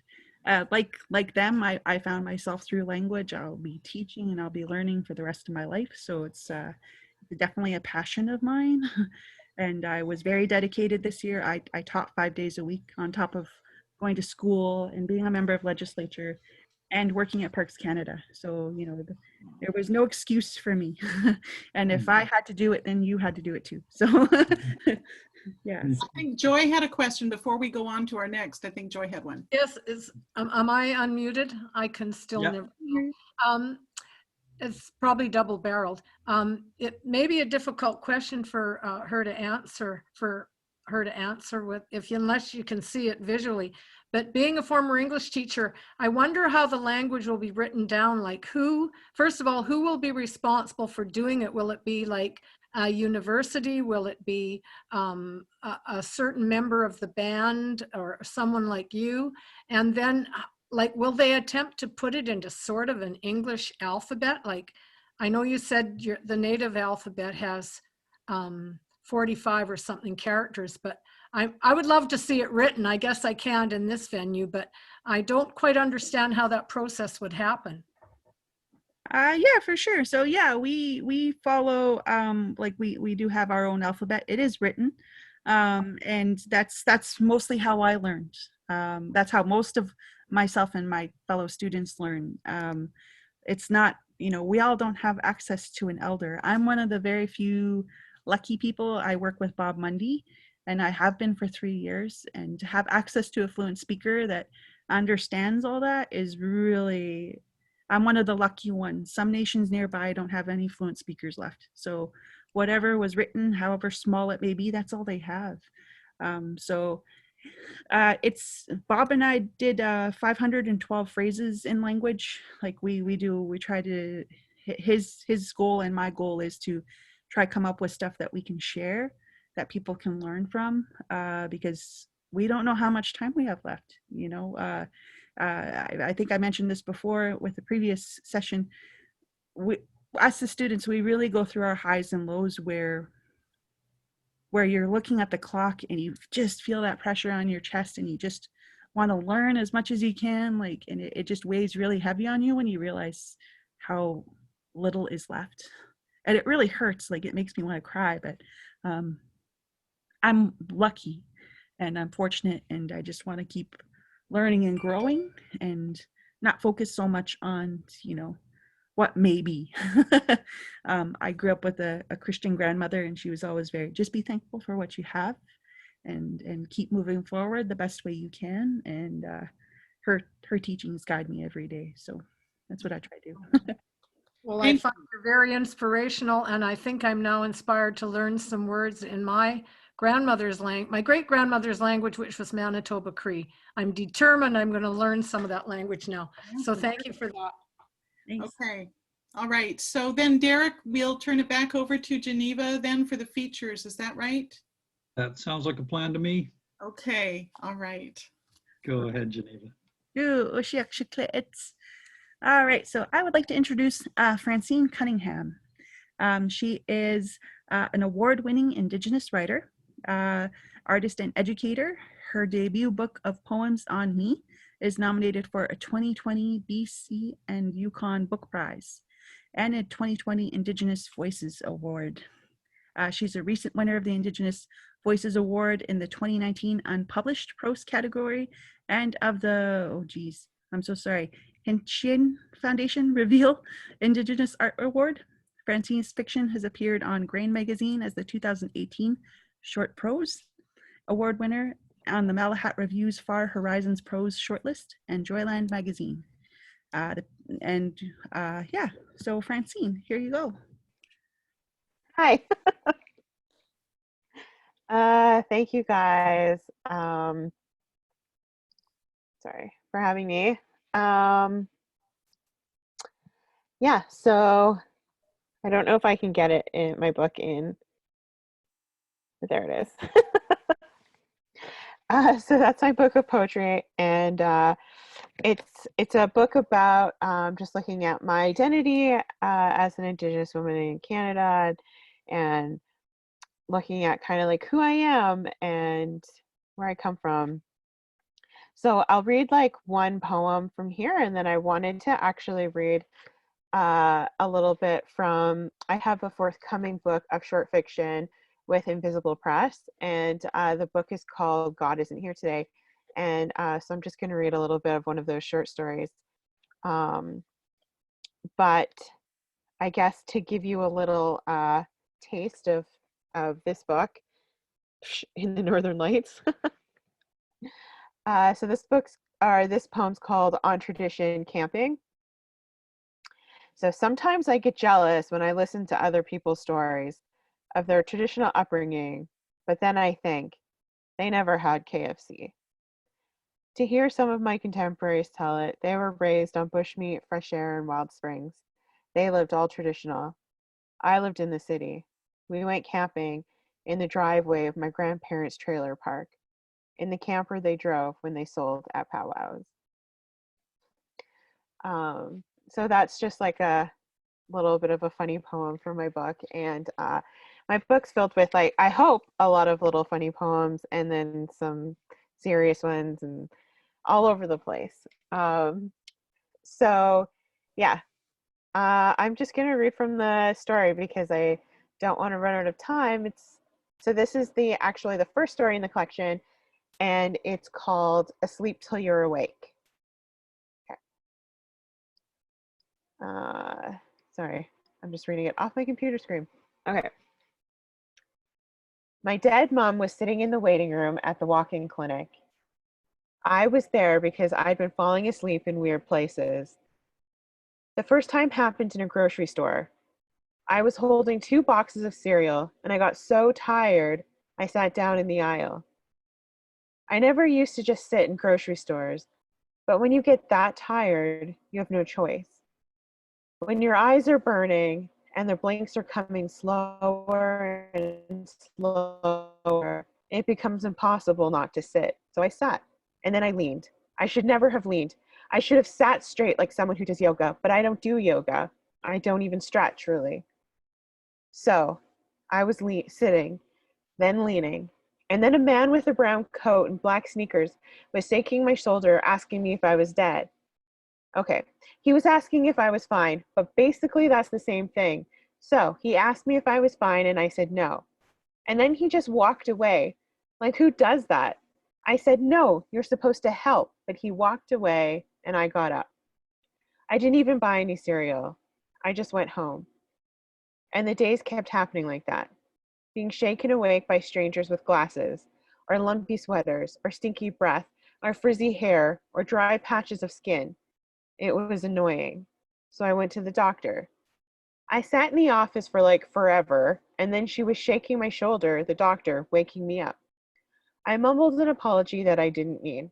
like them, I found myself through language. I'll be teaching and I'll be learning for the rest of my life. So it's definitely a passion of mine. And I was very dedicated this year. I taught 5 days a week on top of going to school and being a member of legislature and working at Parks Canada. So, there was no excuse for me. And if I had to do it, then you had to do it too. So, yeah. I think Joy had a question before we go on to our next. I think Joy had one. Yes, am I unmuted? I can still Yep. never. It's probably double-barreled. It may be a difficult question for her to answer. Unless you can see it visually. But being a former English teacher, I wonder how the language will be written down. Like first of all, who will be responsible for doing it? Will it be like a university? Will it be a certain member of the band or someone like you? And then will they attempt to put it into sort of an English alphabet? Like, I know you said the native alphabet has 45 or something characters, but I would love to see it written. I guess I can in this venue, but I don't quite understand how that process would happen. Yeah, for sure. So yeah, we follow we do have our own alphabet. It is written, and that's mostly how I learned. That's how most of myself and my fellow students learn. It's not, we all don't have access to an elder. I'm one of the very few lucky people. I work with Bob Mundy, and I have been for 3 years, and to have access to a fluent speaker that understands all that is really, I'm one of the lucky ones. Some nations nearby don't have any fluent speakers left. So whatever was written, however small it may be, that's all they have. It's Bob and I did 512 phrases in language. Like we try to, his goal and my goal is to try come up with stuff that we can share, that people can learn from, because we don't know how much time we have left. I think I mentioned this before with the previous session. As the students, we really go through our highs and lows where you're looking at the clock and you just feel that pressure on your chest and you just want to learn as much as you can, and it just weighs really heavy on you when you realize how little is left. And it really hurts, it makes me want to cry, but I'm lucky and I'm fortunate, and I just want to keep learning and growing and not focus so much on, what may be. I grew up with a Christian grandmother, and she was always just be thankful for what you have and keep moving forward the best way you can. And her teachings guide me every day. So that's what I try to do. Well, I find you very inspirational, and I think I'm now inspired to learn some words in my grandmother's language, my great-grandmother's language, which was Manitoba Cree. I'm determined I'm going to learn some of that language now. So thank you for that. Thanks. Okay. All right. So then, Derek, we'll turn it back over to Geneva then for the features. Is that right? That sounds like a plan to me. Okay. All right. Go ahead, Geneva. All right, so I would like to introduce Francine Cunningham. She is an award-winning Indigenous writer, artist, and educator. Her debut book of poems, On Me, is nominated for a 2020 BC and Yukon Book Prize and a 2020 Indigenous Voices Award. She's a recent winner of the Indigenous Voices Award in the 2019 Unpublished Prose category and of the, I'm so sorry, Hinchin Foundation Reveal Indigenous Art Award. Francine's fiction has appeared on Grain Magazine as the 2018 Short Prose Award winner, on the Malahat Review's Far Horizons Prose Shortlist, and Joyland Magazine. So Francine, here you go. Hi. Thank you guys. Sorry for having me. Yeah, so I don't know if I can get it in my book in, but there it is. So that's my book of poetry, and it's a book about just looking at my identity as an Indigenous woman in Canada, and looking at kind of like who I am and where I come from. So I'll read like one poem from here, and then I wanted to actually read a little bit from, I have a forthcoming book of short fiction with Invisible Press, and the book is called God Isn't Here Today. And so I'm just going to read a little bit of one of those short stories. But I guess to give you a little taste of this book in the Northern Lights. So this poem's called On Tradition Camping. So sometimes I get jealous when I listen to other people's stories of their traditional upbringing, but then I think they never had KFC. To hear some of my contemporaries tell it, they were raised on bushmeat, fresh air, and wild springs. They lived all traditional. I lived in the city. We went camping in the driveway of my grandparents' trailer park, in the camper they drove when they sold at powwows. So that's just like a little bit of a funny poem from my book. And my book's filled with, like, I hope, a lot of little funny poems, and then some serious ones, and all over the place. So yeah, I'm just gonna read from the story because I don't want to run out of time. So this is actually the first story in the collection, and it's called Asleep Till You're Awake. Okay. Sorry, I'm just reading it off my computer screen. Okay. My dead mom was sitting in the waiting room at the walk-in clinic. I was there because I'd been falling asleep in weird places. The first time happened in a grocery store. I was holding 2 boxes of cereal, and I got so tired, I sat down in the aisle. I never used to just sit in grocery stores, but when you get that tired, you have no choice. When your eyes are burning and the blinks are coming slower and slower, it becomes impossible not to sit. So I sat, and then I leaned. I should never have leaned. I should have sat straight like someone who does yoga, but I don't do yoga. I don't even stretch, really. So I was sitting, then leaning, and then a man with a brown coat and black sneakers was shaking my shoulder, asking me if I was dead. Okay, he was asking if I was fine, but basically that's the same thing. So he asked me if I was fine, and I said no. And then he just walked away. Like, who does that? I said, no, you're supposed to help. But he walked away, and I got up. I didn't even buy any cereal. I just went home. And the days kept happening like that, being shaken awake by strangers with glasses, or lumpy sweaters, or stinky breath, or frizzy hair, or dry patches of skin. It was annoying. So I went to the doctor. I sat in the office for like forever, and then she was shaking my shoulder, the doctor, waking me up. I mumbled an apology that I didn't mean.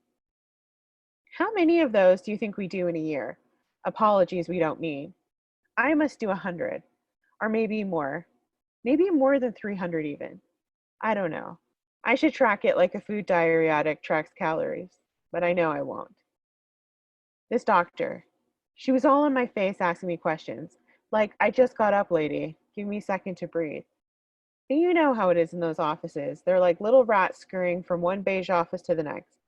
How many of those do you think we do in a year? Apologies we don't mean. I must do 100, or maybe more than 300 even. I don't know. I should track it like a food diary addict tracks calories, but I know I won't. This doctor, she was all in my face asking me questions, like, I just got up, lady. Give me a second to breathe. And you know how it is in those offices. They're like little rats scurrying from one beige office to the next.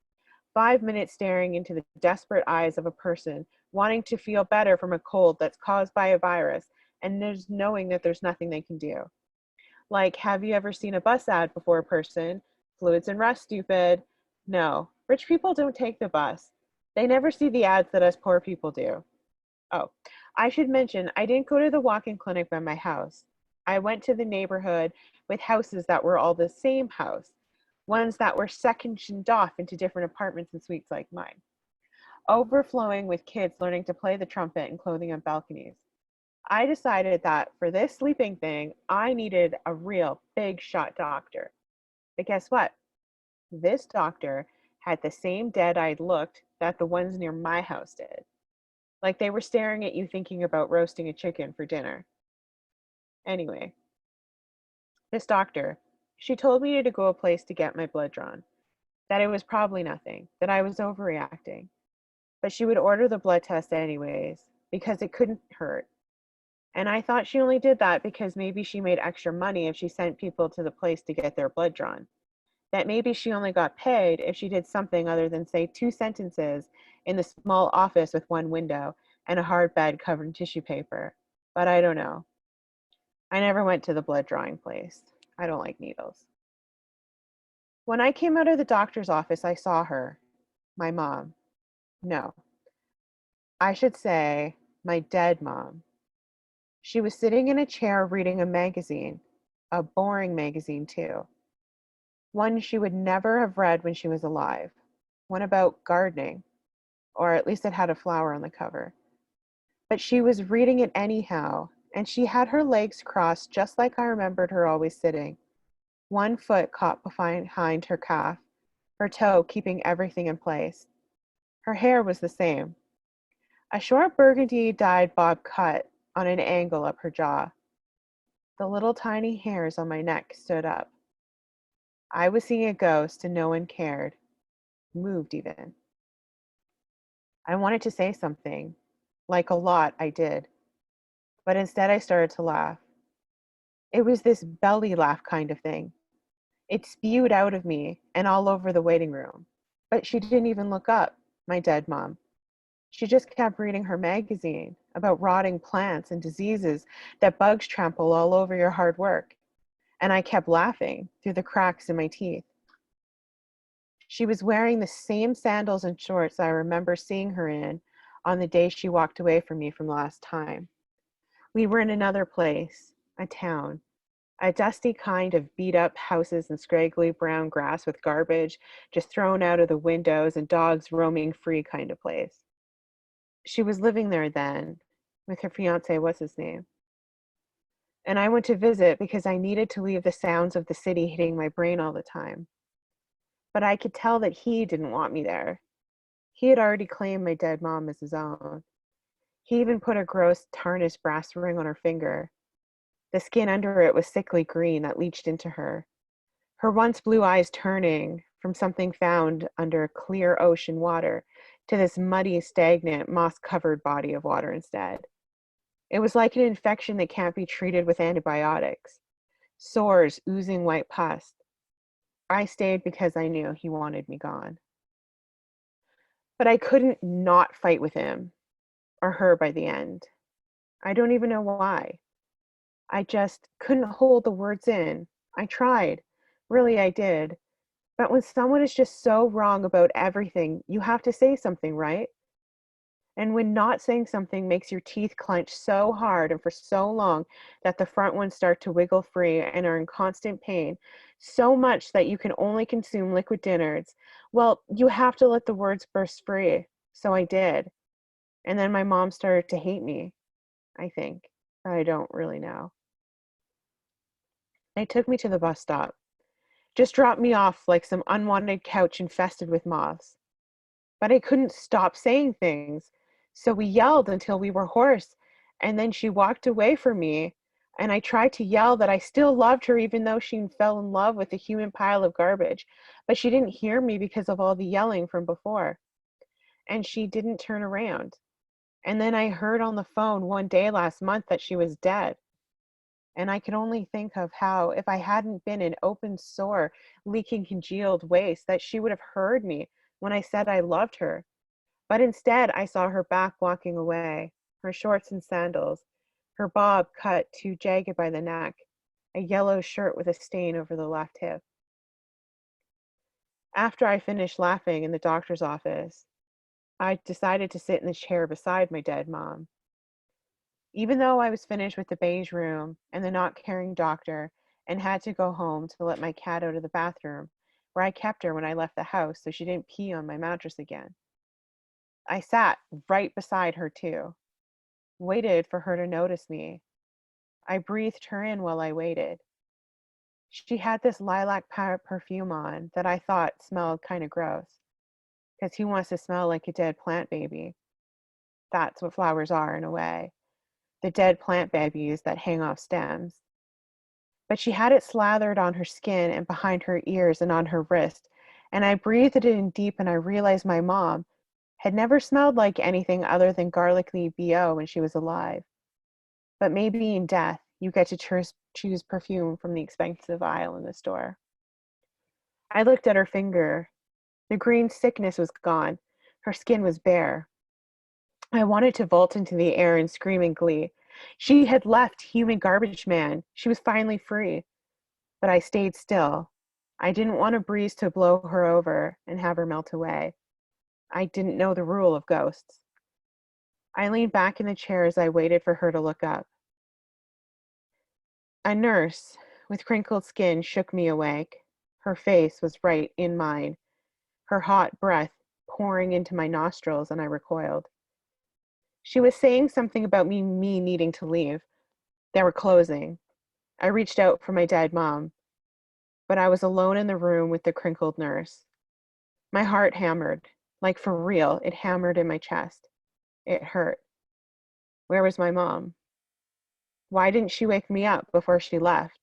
5 minutes staring into the desperate eyes of a person wanting to feel better from a cold that's caused by a virus, and there's knowing that there's nothing they can do. Like, have you ever seen a bus ad before a person? Fluids and rest, stupid. No, rich people don't take the bus. They never see the ads that us poor people do. Oh, I should mention, I didn't go to the walk-in clinic by my house. I went to the neighborhood with houses that were all the same house, ones that were sectioned off into different apartments and suites like mine, overflowing with kids learning to play the trumpet and clothing on balconies. I decided that for this sleeping thing, I needed a real big shot doctor. But guess what? This doctor had the same dead-eyed look that the ones near my house did. Like they were staring at you thinking about roasting a chicken for dinner. Anyway, this doctor, she told me to go a place to get my blood drawn, that it was probably nothing, that I was overreacting. But she would order the blood test anyways, because it couldn't hurt. And I thought she only did that because maybe she made extra money if she sent people to the place to get their blood drawn. That maybe she only got paid if she did something other than say 2 sentences in the small office with one window and a hard bed covered in tissue paper. But I don't know. I never went to the blood drawing place. I don't like needles. When I came out of the doctor's office, I saw her, my mom. No, I should say my dead mom. She was sitting in a chair reading a magazine, a boring magazine too. One she would never have read when she was alive, one about gardening, or at least it had a flower on the cover. But she was reading it anyhow, and she had her legs crossed just like I remembered her always sitting. One foot caught behind her calf, her toe keeping everything in place. Her hair was the same. A short burgundy dyed bob cut on an angle up her jaw. The little tiny hairs on my neck stood up. I was seeing a ghost and no one cared, moved even. I wanted to say something, like a lot I did, but instead I started to laugh. It was this belly laugh kind of thing. It spewed out of me and all over the waiting room, but she didn't even look up, my dead mom. She just kept reading her magazine about rotting plants and diseases that bugs trample all over your hard work. And I kept laughing through the cracks in my teeth. She was wearing the same sandals and shorts I remember seeing her in on the day she walked away from me from last time. We were in another place, a town, a dusty kind of beat up houses and scraggly brown grass with garbage just thrown out of the windows and dogs roaming free kind of place. She was living there then with her fiance, what's his name? And I went to visit because I needed to leave the sounds of the city hitting my brain all the time. But I could tell that he didn't want me there. He had already claimed my dead mom as his own. He even put a gross tarnished brass ring on her finger. The skin under it was sickly green that leached into her. Her once blue eyes turning from something found under clear ocean water to this muddy, stagnant, moss-covered body of water instead. It was like an infection that can't be treated with antibiotics. Sores oozing white pus. I stayed because I knew he wanted me gone. But I couldn't not fight with him or her by the end. I don't even know why. I just couldn't hold the words in. I tried. Really, I did. But when someone is just so wrong about everything, you have to say something, right? And when not saying something makes your teeth clench so hard and for so long that the front ones start to wiggle free and are in constant pain, so much that you can only consume liquid dinners, well, you have to let the words burst free. So I did. And then my mom started to hate me, I think. But I don't really know. They took me to the bus stop. Just dropped me off like some unwanted couch infested with moths. But I couldn't stop saying things. So we yelled until we were hoarse, and then she walked away from me, and I tried to yell that I still loved her even though she fell in love with a human pile of garbage, but she didn't hear me because of all the yelling from before. And she didn't turn around. And then I heard on the phone one day last month that she was dead. And I could only think of how, if I hadn't been an open sore, leaking congealed waste, that she would have heard me when I said I loved her. But instead, I saw her back walking away, her shorts and sandals, her bob cut too jagged by the neck, a yellow shirt with a stain over the left hip. After I finished laughing in the doctor's office, I decided to sit in the chair beside my dead mom. Even though I was finished with the beige room and the not caring doctor and had to go home to let my cat out of the bathroom, where I kept her when I left the house so she didn't pee on my mattress again. I sat right beside her too, waited for her to notice me. I breathed her in while I waited. She had this lilac perfume on that I thought smelled kind of gross, because who wants to smell like a dead plant baby? That's what flowers are in a way, the dead plant babies that hang off stems. But she had it slathered on her skin and behind her ears and on her wrist, and I breathed it in deep and I realized my mom had never smelled like anything other than garlicky BO when she was alive. But maybe in death, you get to choose perfume from the expensive aisle in the store. I looked at her finger. The green sickness was gone. Her skin was bare. I wanted to vault into the air and scream in glee. She had left human garbage man. She was finally free. But I stayed still. I didn't want a breeze to blow her over and have her melt away. I didn't know the rule of ghosts. I leaned back in the chair as I waited for her to look up. A nurse with crinkled skin shook me awake. Her face was right in mine, her hot breath pouring into my nostrils, and I recoiled. She was saying something about me needing to leave. They were closing. I reached out for my dead mom, but I was alone in the room with the crinkled nurse. My heart hammered. Like for real, it hammered in my chest. It hurt. Where was my mom? Why didn't she wake me up before she left?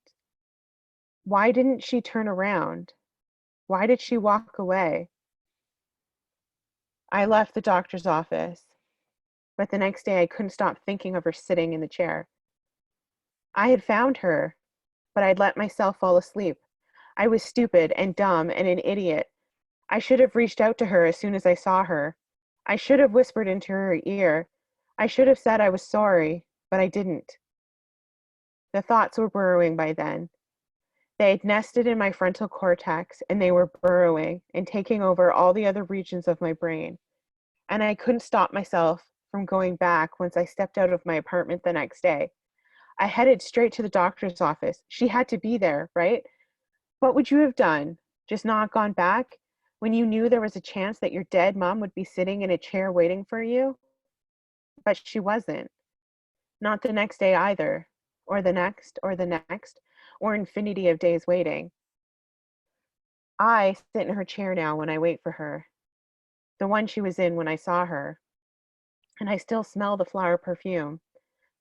Why didn't she turn around? Why did she walk away? I left the doctor's office, but the next day I couldn't stop thinking of her sitting in the chair. I had found her, but I'd let myself fall asleep. I was stupid and dumb and an idiot. I should have reached out to her as soon as I saw her. I should have whispered into her ear. I should have said I was sorry, but I didn't. The thoughts were burrowing by then. They had nested in my frontal cortex, and they were burrowing and taking over all the other regions of my brain. And I couldn't stop myself from going back once I stepped out of my apartment the next day. I headed straight to the doctor's office. She had to be there, right? What would you have done? Just not gone back when you knew there was a chance that your dead mom would be sitting in a chair waiting for you? But she wasn't. Not the next day either, or the next, or infinity of days waiting. I sit in her chair now when I wait for her, the one she was in when I saw her, and I still smell the flower perfume,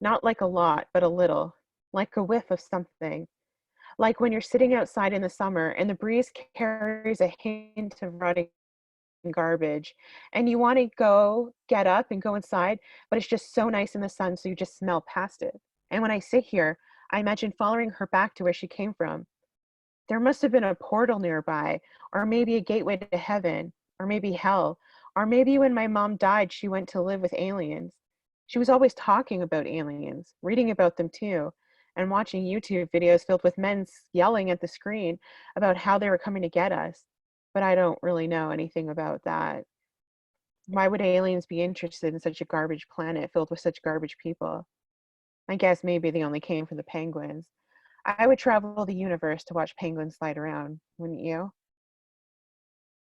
not like a lot, but a little, like a whiff of something. Like when you're sitting outside in the summer and the breeze carries a hint of rotting garbage and you want to get up and go inside, but it's just so nice in the sun, so you just smell past it. And when I sit here, I imagine following her back to where she came from. There must have been a portal nearby, or maybe a gateway to heaven, or maybe hell, or maybe when my mom died, she went to live with aliens. She was always talking about aliens, reading about them too, and watching YouTube videos filled with men yelling at the screen about how they were coming to get us. But I don't really know anything about that. Why would aliens be interested in such a garbage planet filled with such garbage people? I guess maybe they only came for the penguins. I would travel the universe to watch penguins slide around, wouldn't you?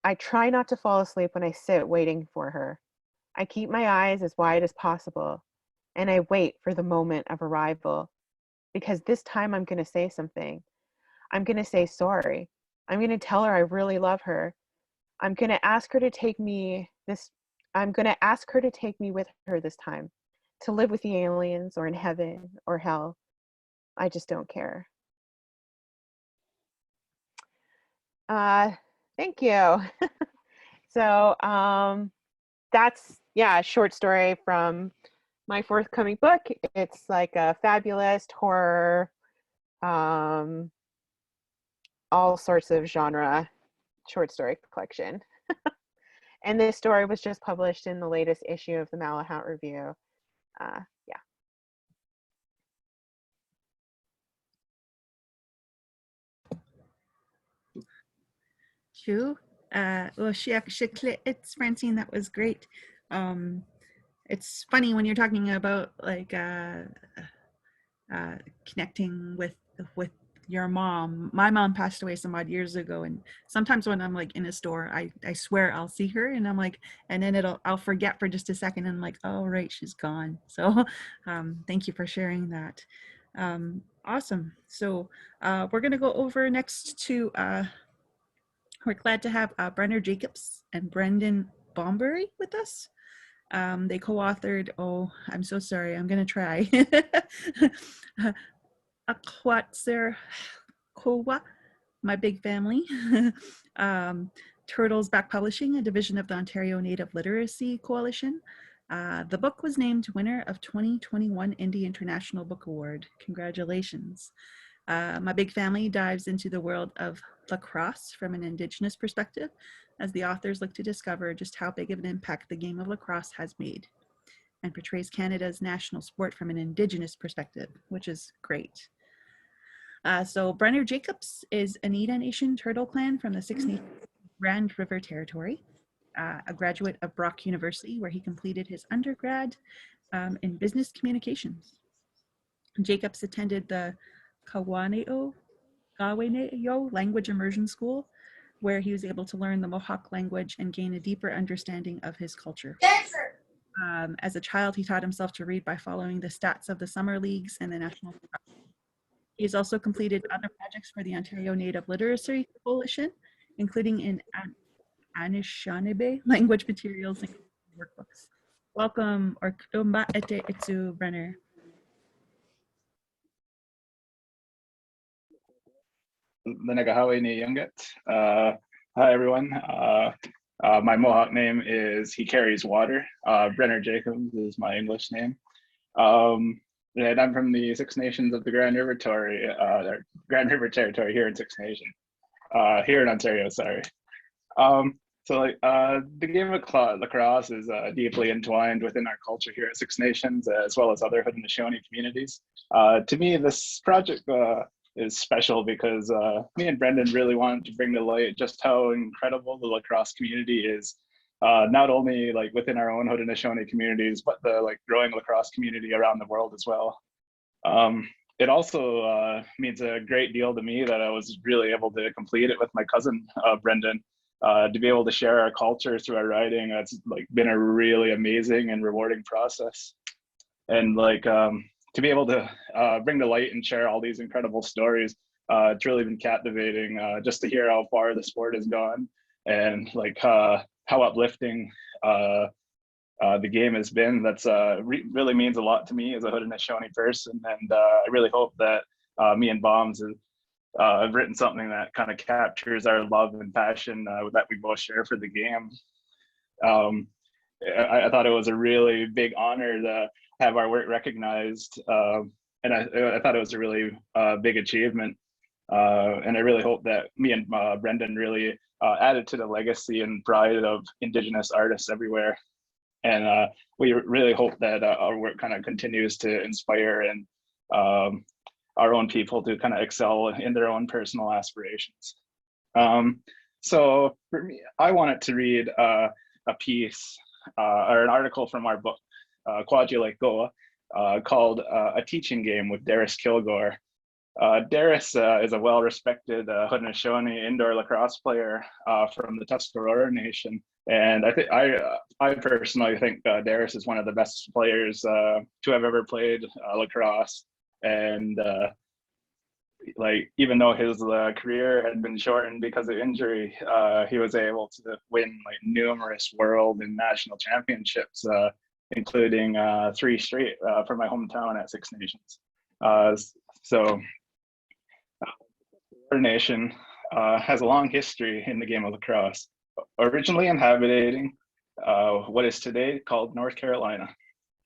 I try not to fall asleep when I sit waiting for her. I keep my eyes as wide as possible, and I wait for the moment of arrival, because this time I'm going to say something. I'm going to say sorry. I'm going to tell her I really love her. I'm going to ask her to take me with her this time, to live with the aliens or in heaven or hell. I just don't care. Thank you. So that's, yeah, a short story from my forthcoming book. It's like a fabulous horror, all sorts of genre short story collection. And this story was just published in the latest issue of the Malahat Review. Yeah. True. Well, it's Francine. That was great. It's funny when you're talking about like connecting with your mom. My mom passed away some odd years ago, and sometimes when I'm like in a store, I swear I'll see her, and I'm like, and then I'll forget for just a second, and I'm like, oh right, she's gone. So thank you for sharing that. Awesome. So we're gonna go over next to we're glad to have Brennor Jacobs and Brendan Bomberry with us. They co-authored, oh, I'm so sorry, I'm gonna try. Akwatser Kowa, My Big Family. Turtles Back Publishing, a division of the Ontario Native Literacy Coalition. The book was named winner of 2021 Indie International Book Award. Congratulations. My Big Family dives into the world of lacrosse from an Indigenous perspective, as the authors look to discover just how big of an impact the game of lacrosse has made, and portrays Canada's national sport from an Indigenous perspective, which is great. So Brennor Jacobs is an Oneida Nation Turtle Clan from the Six Nations Grand River Territory, a graduate of Brock University, where he completed his undergrad in business communications. Jacobs attended the Kawaneo Language Immersion School, where he was able to learn the Mohawk language and gain a deeper understanding of his culture. As a child, he taught himself to read by following the stats of the summer leagues and the national. He's also completed other projects for the Ontario Native Literacy Coalition, including in Anishinaabe language materials and workbooks. Welcome, Orkumba Ete Itsu Brennor. Hi everyone. My Mohawk name is He Carries Water. Brennor Jacobs is my English name. And I'm from the Six Nations of the Grand River Territory here in Six Nation, here in Ontario, sorry. The game of lacrosse is deeply entwined within our culture here at Six Nations, as well as other Haudenosaunee communities. To me, this project is special because me and Brendan really wanted to bring to light just how incredible the lacrosse community is, not only like within our own Haudenosaunee communities, but the like growing lacrosse community around the world as well. It also means a great deal to me that I was really able to complete it with my cousin Brendan, to be able to share our culture through our writing. That's like been a really amazing and rewarding process, and like to be able to bring to light and share all these incredible stories. It's really been captivating just to hear how far the sport has gone, and like how uplifting the game has been. That's really means a lot to me as a Haudenosaunee person, and I really hope that me and Bombs have written something that kind of captures our love and passion that we both share for the game. I thought it was a really big honor to have our work recognized, and I thought it was a really big achievement, and I really hope that me and Brendan really added to the legacy and pride of Indigenous artists everywhere. And we really hope that our work kind of continues to inspire and our own people to kind of excel in their own personal aspirations. So for me, I wanted to read a piece or an article from our book, Quadri Like Goa, called A Teaching Game with Darius Kilgore. Darius is a well-respected Haudenosaunee indoor lacrosse player from the Tuscarora Nation, and I personally think Darius is one of the best players to have ever played lacrosse. And like, even though his career had been shortened because of injury, he was able to win like numerous world and national championships, including 3 straight for my hometown at Six Nations. So our nation has a long history in the game of lacrosse, originally inhabiting what is today called North Carolina.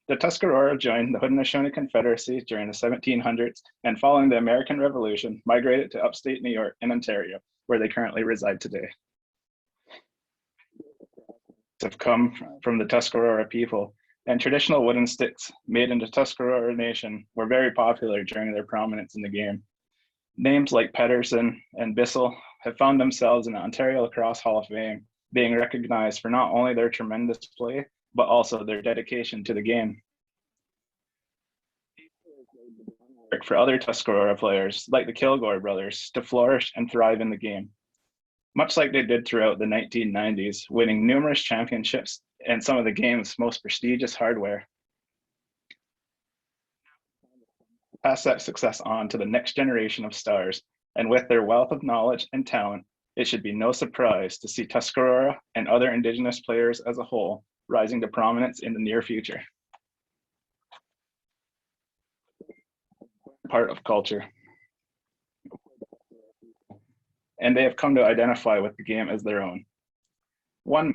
The Tuscarora joined the Haudenosaunee Confederacy during the 1700s, and following the American Revolution, migrated to upstate New York and Ontario, where they currently reside today. Have come from the Tuscarora people, and traditional wooden sticks made in the Tuscarora Nation were very popular during their prominence in the game. Names like Pedersen and Bissell have found themselves in the Ontario Lacrosse Hall of Fame, being recognized for not only their tremendous play, but also their dedication to the game. For other Tuscarora players, like the Kilgore brothers, to flourish and thrive in the game, much like they did throughout the 1990s, winning numerous championships and some of the game's most prestigious hardware. Pass that success on to the next generation of stars, and with their wealth of knowledge and talent, it should be no surprise to see Tuscarora and other Indigenous players as a whole rising to prominence in the near future. Part of culture. And they have come to identify with the game as their own. One man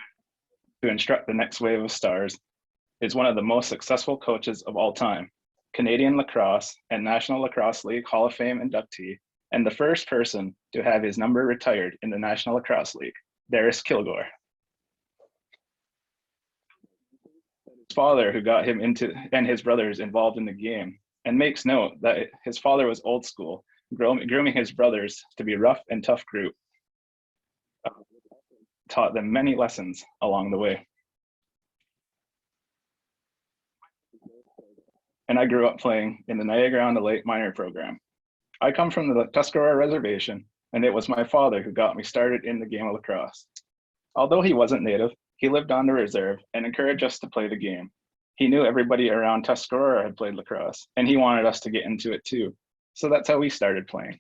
to instruct the next wave of stars is one of the most successful coaches of all time, Canadian Lacrosse and National Lacrosse League Hall of Fame inductee, and the first person to have his number retired in the National Lacrosse League, Darius Kilgore. His father, who got him into, and his brothers involved in the game, and makes note that his father was old school, grooming his brothers to be rough and tough group. Taught them many lessons along the way. And I grew up playing in the Niagara-on-the-Lake minor program. I come from the Tuscarora Reservation, and it was my father who got me started in the game of lacrosse. Although he wasn't native, he lived on the reserve and encouraged us to play the game. He knew everybody around Tuscarora had played lacrosse, and he wanted us to get into it too. So that's how we started playing.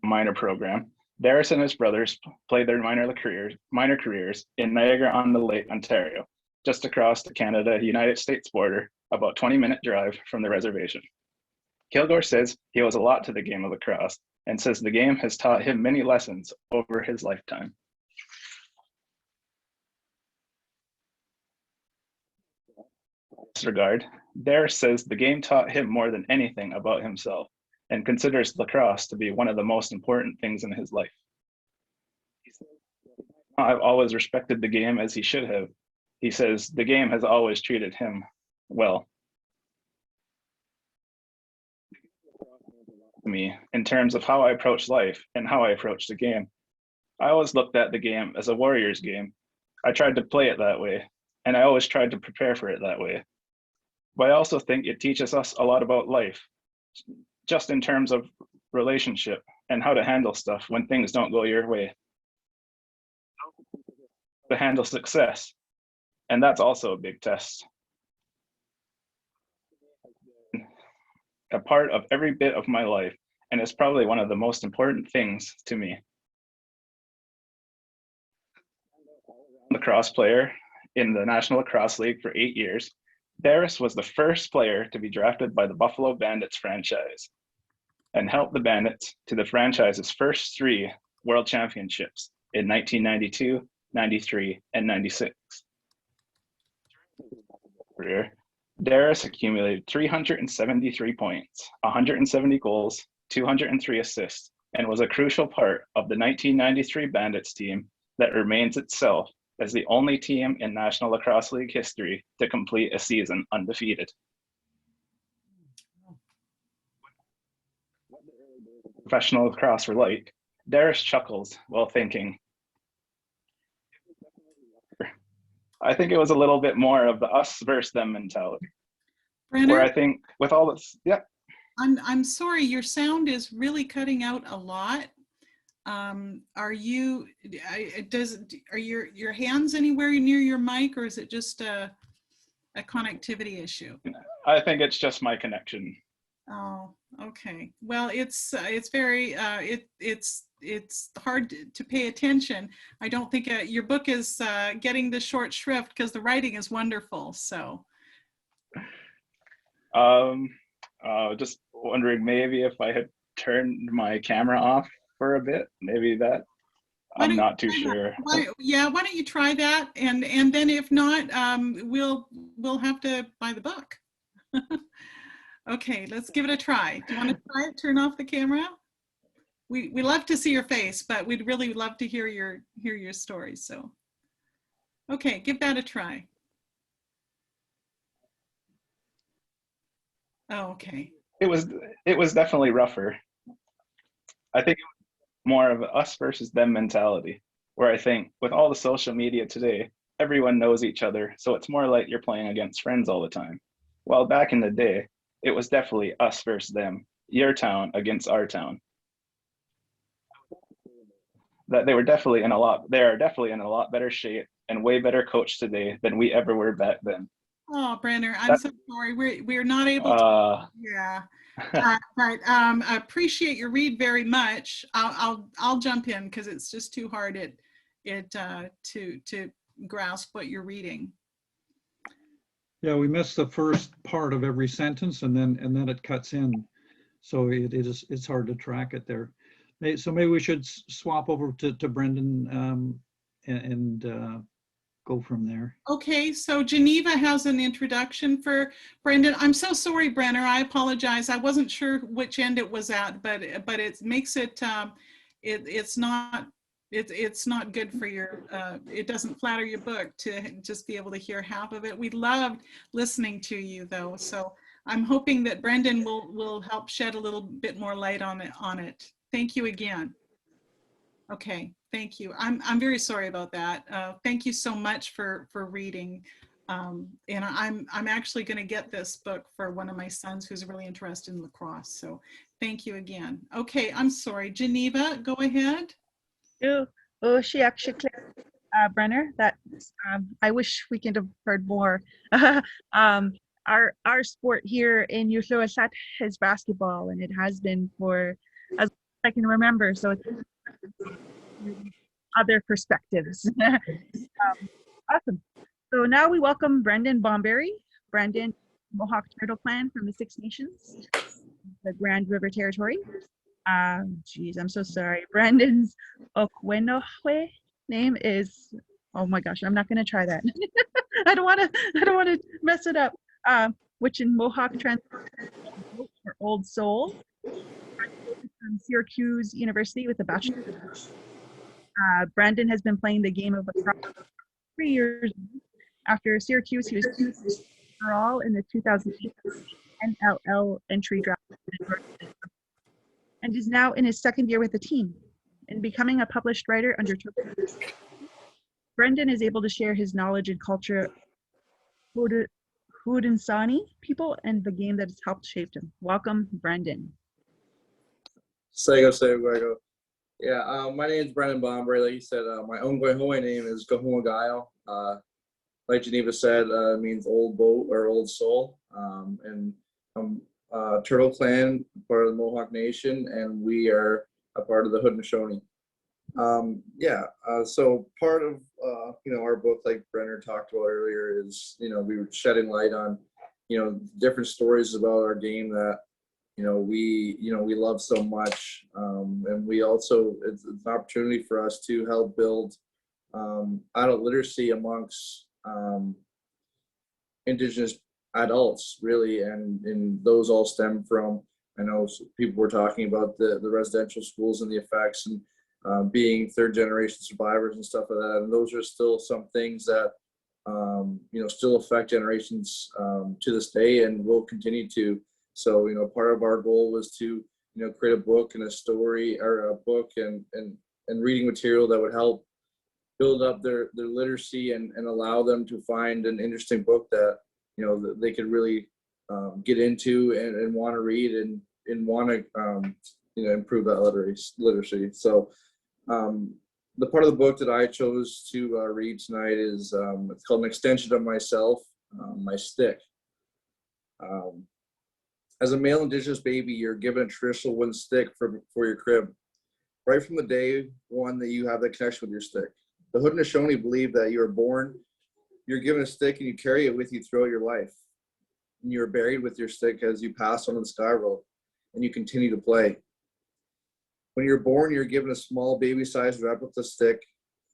Minor program. Darius and his brothers played their minor careers in Niagara-on-the-Lake, Ontario, just across the Canada-United States border, about 20-minute drive from the reservation. Kilgore says he owes a lot to the game of lacrosse, and says the game has taught him many lessons over his lifetime. In this regard, Darius says the game taught him more than anything about himself, and considers lacrosse to be one of the most important things in his life. I've always respected the game as he should have. He says the game has always treated him well. Me in terms of how I approach life and how I approach the game. I always looked at the game as a warrior's game. I tried to play it that way, and I always tried to prepare for it that way. But I also think it teaches us a lot about life, just in terms of relationship and how to handle stuff when things don't go your way. To handle success, and that's also a big test. A part of every bit of my life, and it's probably one of the most important things to me. Lacrosse player in the National Lacrosse League for 8 years, Darius was the first player to be drafted by the Buffalo Bandits franchise and helped the Bandits to the franchise's first 3 World Championships in 1992, 93, and 96. Career, Darius accumulated 373 points, 170 goals, 203 assists, and was a crucial part of the 1993 Bandits team that remains itself as the only team in National Lacrosse League history to complete a season undefeated. Professional lacrosse were like, Darius chuckles while thinking, I think it was a little bit more of the us versus them mentality. Brennor, Where I think with all this, yeah. I'm sorry, your sound is really cutting out a lot. Are you, are your hands anywhere near your mic, or is it just a connectivity issue? I think it's just my connection. Oh, okay. Well, it's very it's hard to pay attention. I don't think your book is getting the short shrift because the writing is wonderful. So, just wondering maybe if I had turned my camera off for a bit, maybe that. I'm not too sure. Why don't you try that, and then if not, we'll have to buy the book. Okay, let's give it a try. Do you want to try it? Turn off the camera. We love to see your face, but we'd really love to hear your story. So, okay, give that a try. Oh, okay. It was definitely rougher. I think it was more of a us versus them mentality, where I think with all the social media today, everyone knows each other, so it's more like you're playing against friends all the time. While back in the day, it was definitely us versus them, your town against our town. That they are definitely in a lot better shape and way better coached today than we ever were back then. Oh, Brennor, I'm so sorry. We're not able to. Yeah, but I appreciate your read very much. I'll jump in because it's just too hard to grasp what you're reading. Yeah, we missed the first part of every sentence, and then it cuts in, so it's hard to track it there. So maybe we should swap over to Brendan and go from there. Okay, so Jeneva has an introduction for Brendan. I'm so sorry, Brennor. I apologize. I wasn't sure which end it was at, but it makes it it's not good for your, it doesn't flatter your book to just be able to hear half of it. We loved listening to you though. So I'm hoping that Brendan will help shed a little bit more light on it. Thank you again. Okay, thank you. I'm very sorry about that. Thank you so much for reading. And I'm actually gonna get this book for one of my sons who's really interested in lacrosse. So thank you again. Okay, I'm sorry. Jeneva, go ahead. She actually clicked Brennor. That I wish we could have heard more. Our sport here in Uthloasat is basketball, and it has been for as I can remember. So it's other perspectives. Awesome. So now we welcome Brendan Bomberry. Brendan, Mohawk Turtle Clan from the Six Nations, the Grand River Territory. Geez, I'm so sorry. Brendan's Okwenohwe name is, oh my gosh, I'm not gonna try that. I don't wanna mess it up. Which in Mohawk translates for Old Soul. From Syracuse University with a bachelor's. Brendan has been playing the game of lacrosse for 3 years. After Syracuse, he was overall in the 2008 NLL entry draft and is now in his second year with the team and becoming a published writer under Brendan is able to share his knowledge and culture Haudenosaunee people and the game that has helped shape him. Welcome, Brendan. Sego. Yeah, my name is Brendan Bomberry. Like you said, my Ongwehoe name is Gahumagayo. Like Jeneva said, it means old boat or old soul. And I'm Turtle Clan, part of the Mohawk Nation, and we are a part of the Haudenosaunee. So part of our book, like Brennor talked about earlier, is we were shedding light on different stories about our game that we love so much, and we also it's an opportunity for us to help build adult literacy amongst Indigenous adults, really, and those all stem from, I know people were talking about the residential schools and the effects, and being third generation survivors and stuff like that, and those are still some things that still affect generations to this day and will continue to. So part of our goal was to create a book and a story, or a book and reading material that would help build up their literacy and allow them to find an interesting book that, you know, that they could really get into and want to read and want to, you know, improve that literacy. So the part of the book that I chose to read tonight is, it's called An Extension of Myself, My Stick. As a male Indigenous baby, you're given a traditional wooden stick for your crib, right from the day one that you have that connection with your stick. The Haudenosaunee believe that you are born, you're given a stick, and you carry it with you throughout your life. And you're buried with your stick as you pass onto the sky world, and you continue to play. When you're born, you're given a small baby-sized replica stick.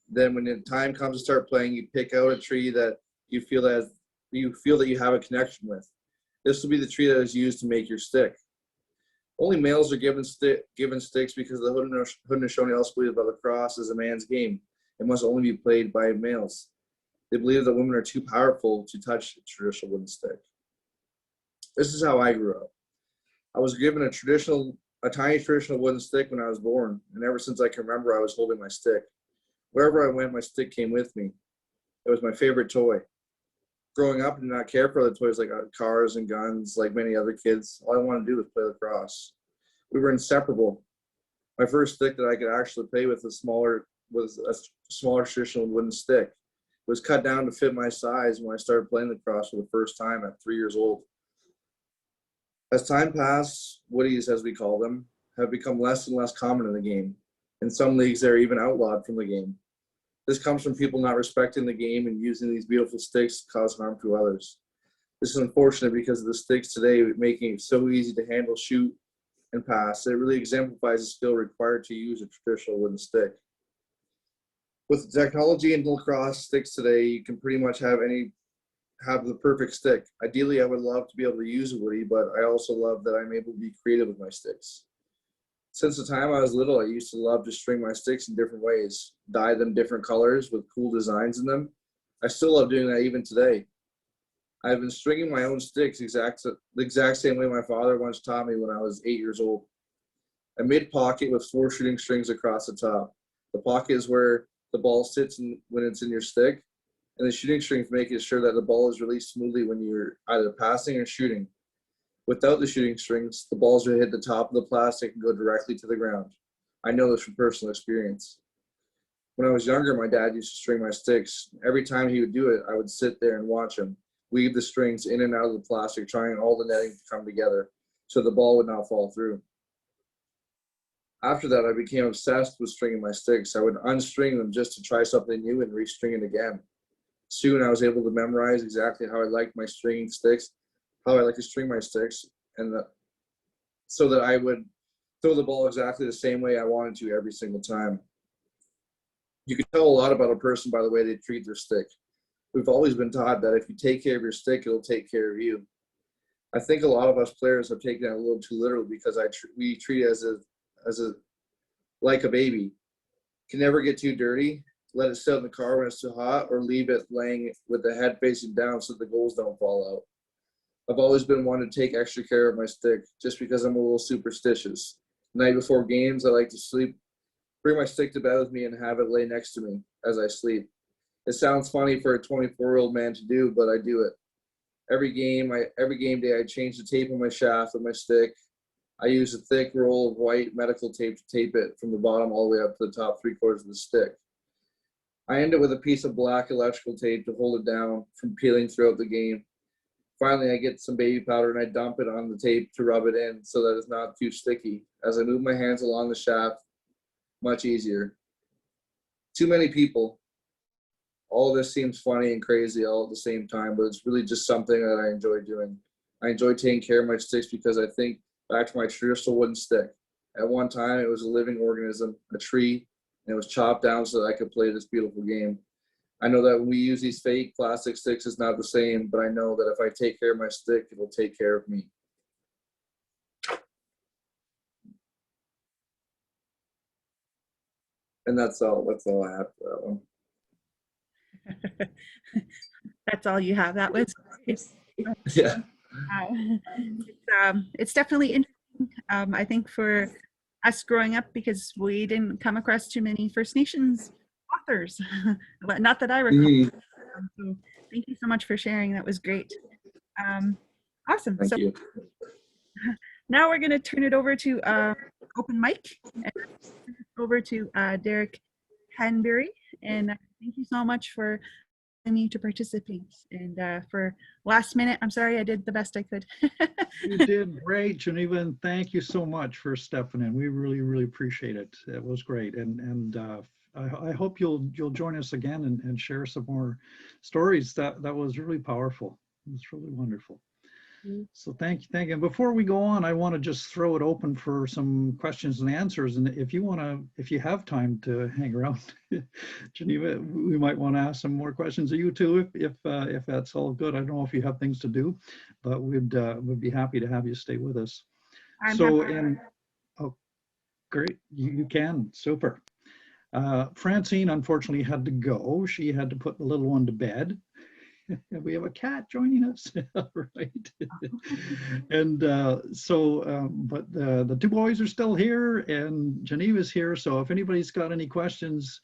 Then when the time comes to start playing, you pick out a tree that you feel that you have a connection with. This will be the tree that is used to make your stick. Only males are given sticks because the Haudenosaunee also believe that lacrosse is a man's game. It must only be played by males. They believe that women are too powerful to touch a traditional wooden stick. This is how I grew up. I was given a tiny traditional wooden stick when I was born, and ever since I can remember, I was holding my stick. Wherever I went, my stick came with me. It was my favorite toy. Growing up, I did not care for other toys like cars and guns like many other kids. All I wanted to do was play lacrosse. We were inseparable. My first stick that I could actually play with was a smaller traditional wooden stick. It was cut down to fit my size when I started playing lacrosse for the first time at 3 years old. As time passed, woodies, as we call them, have become less and less common in the game. In some leagues, they're even outlawed from the game. This comes from people not respecting the game and using these beautiful sticks to cause harm to others. This is unfortunate because of the sticks today making it so easy to handle, shoot, and pass. It really exemplifies the skill required to use a traditional wooden stick. With the technology and lacrosse sticks today, you can pretty much have the perfect stick. Ideally, I would love to be able to use a woody, but I also love that I'm able to be creative with my sticks. Since the time I was little, I used to love to string my sticks in different ways, dye them different colors with cool designs in them. I still love doing that even today. I've been stringing my own sticks the exact same way my father once taught me when I was 8 years old. I made a pocket with 4 shooting strings across the top. The pocket is where the ball sits when it's in your stick, and the shooting strings make it sure that the ball is released smoothly when you're either passing or shooting. Without the shooting strings, the balls would hit the top of the plastic and go directly to the ground. I know this from personal experience. When I was younger, my dad used to string my sticks. Every time he would do it, I would sit there and watch him weave the strings in and out of the plastic, trying all the netting to come together so the ball would not fall through. After that, I became obsessed with stringing my sticks. I would unstring them just to try something new and restring it again. Soon, I was able to memorize exactly how I liked my stringing sticks, how I like to string my sticks, and so that I would throw the ball exactly the same way I wanted to every single time. You can tell a lot about a person by the way they treat their stick. We've always been taught that if you take care of your stick, it'll take care of you. I think a lot of us players have taken that a little too literal because we treat it like a baby. Can never get too dirty. Let it sit in the car when it's too hot, or leave it laying with the head facing down so the goals don't fall out. I've always been one to take extra care of my stick just because I'm a little superstitious. The night before games, I like to bring my stick to bed with me and have it lay next to me as I sleep. It sounds funny for a 24-year-old man to do, but I do it. Every game day, I change the tape on my shaft of my stick. I use a thick roll of white medical tape to tape it from the bottom all the way up to the top 3/4 of the stick. I end it with a piece of black electrical tape to hold it down from peeling throughout the game. Finally, I get some baby powder and I dump it on the tape to rub it in so that it's not too sticky. As I move my hands along the shaft, much easier. Too many people. All of this seems funny and crazy all at the same time, but it's really just something that I enjoy doing. I enjoy taking care of my sticks because I think back to my traditional wooden stick. At one time, it was a living organism, a tree, and it was chopped down so that I could play this beautiful game. I know that when we use these fake plastic sticks, it's not the same, but I know that if I take care of my stick, it'll take care of me. And that's all I have for that one. That's all you have. That was Yeah. It's definitely interesting. I think for us growing up, because we didn't come across too many First Nations authors. But not that I recall. So thank you so much for sharing. That was great. Awesome. Thank So you. now we're going to turn it over to open mic. And over to Derek Hanebury. And thank you so much for allowing me to participate. And for last minute, I'm sorry, I did the best I could. You did great, Jeneva, and thank you so much for stepping in. We really, really appreciate it. It was great. And I hope you'll join us again and share some more stories. That was really powerful. It was really wonderful. So thank you. And before we go on, I want to just throw it open for some questions and answers. And if you have time to hang around, Jeneva, we might want to ask some more questions of you too, if that's all good. I don't know if you have things to do, but we'd be happy to have you stay with us. Oh, great, you can, super. Francine unfortunately had to go. She had to put the little one to bed. We have a cat joining us, right? And but the two boys are still here, and Geneva's here. So if anybody's got any questions,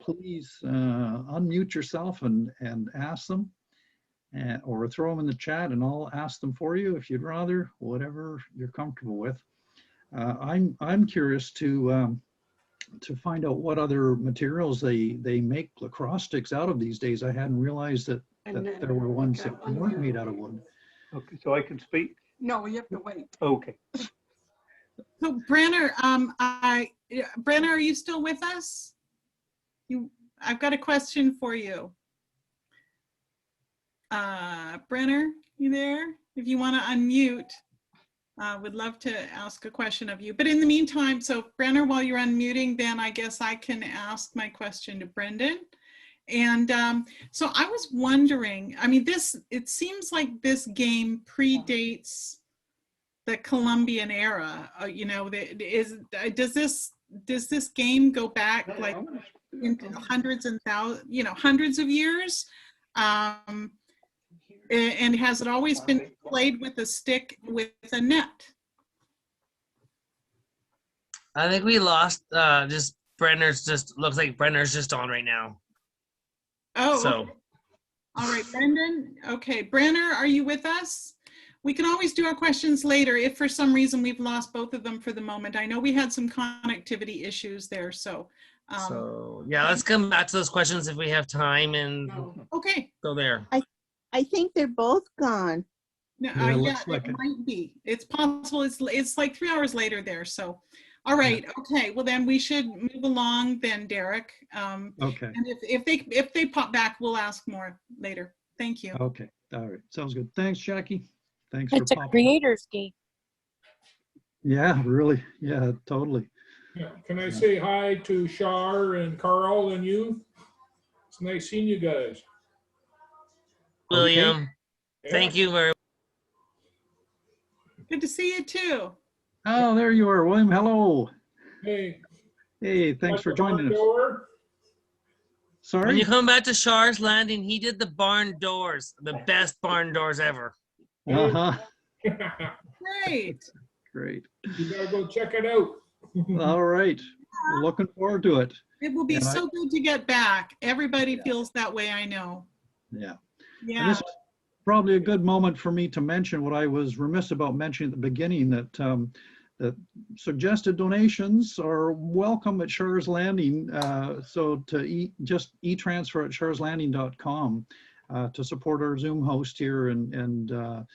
please unmute yourself and ask them, or throw them in the chat, and I'll ask them for you if you'd rather, whatever you're comfortable with. I'm curious to find out what other materials they make lacrosse sticks out of these days. I hadn't realized that there were ones that weren't made out of wood. Okay, so I can speak? No, you have to wait. Okay. So Brennor, Brennor, are you still with us? I've got a question for you. Brennor, you there? If you want to unmute, would love to ask a question of you. But in the meantime, so Brennor, while you're unmuting, then I guess I can ask my question to Brendan. And so I was wondering, I mean, it seems like this game predates the Columbian era. You know, does this game go back like into hundreds and thousands, you know, hundreds of years? And has it always been played with a stick with a net? I think we lost. Looks like Brennor's just on right now. Oh, so. Okay. All right, Brendan. Okay, Brennor, are you with us? We can always do our questions later if for some reason we've lost both of them for the moment. I know we had some connectivity issues there, so. Yeah, let's come back to those questions if we have time and okay. Go there. I think they're both gone. No, yeah, it might be. It's possible. It's like 3 hours later there. So, all right. Okay. Well, then we should move along. Then, Derek. Okay. And if they pop back, we'll ask more later. Thank you. Okay. All right. Sounds good. Thanks, Jackie. Thanks it's for a popping. creator's game. Yeah. Really. Yeah. Totally. Yeah. Can I say hi to Char and Karl and you? It's nice seeing you guys. William, okay. Thank you very much. Good to see you too. Oh, there you are, William. Hello. Hey. Hey, thanks for joining us. Sorry? When you come back to Char's Landing, he did the barn doors, the best barn doors ever. Uh-huh. Great. Great. You gotta go check it out. All right. We're looking forward to it. It will be so good to get back. Everybody feels that way, I know. Yeah. Yeah. And this is probably a good moment for me to mention what I was remiss about mentioning at the beginning, that that suggested donations are welcome at Char's Landing. So to just etransfer at charslanding.com to support our Zoom host here and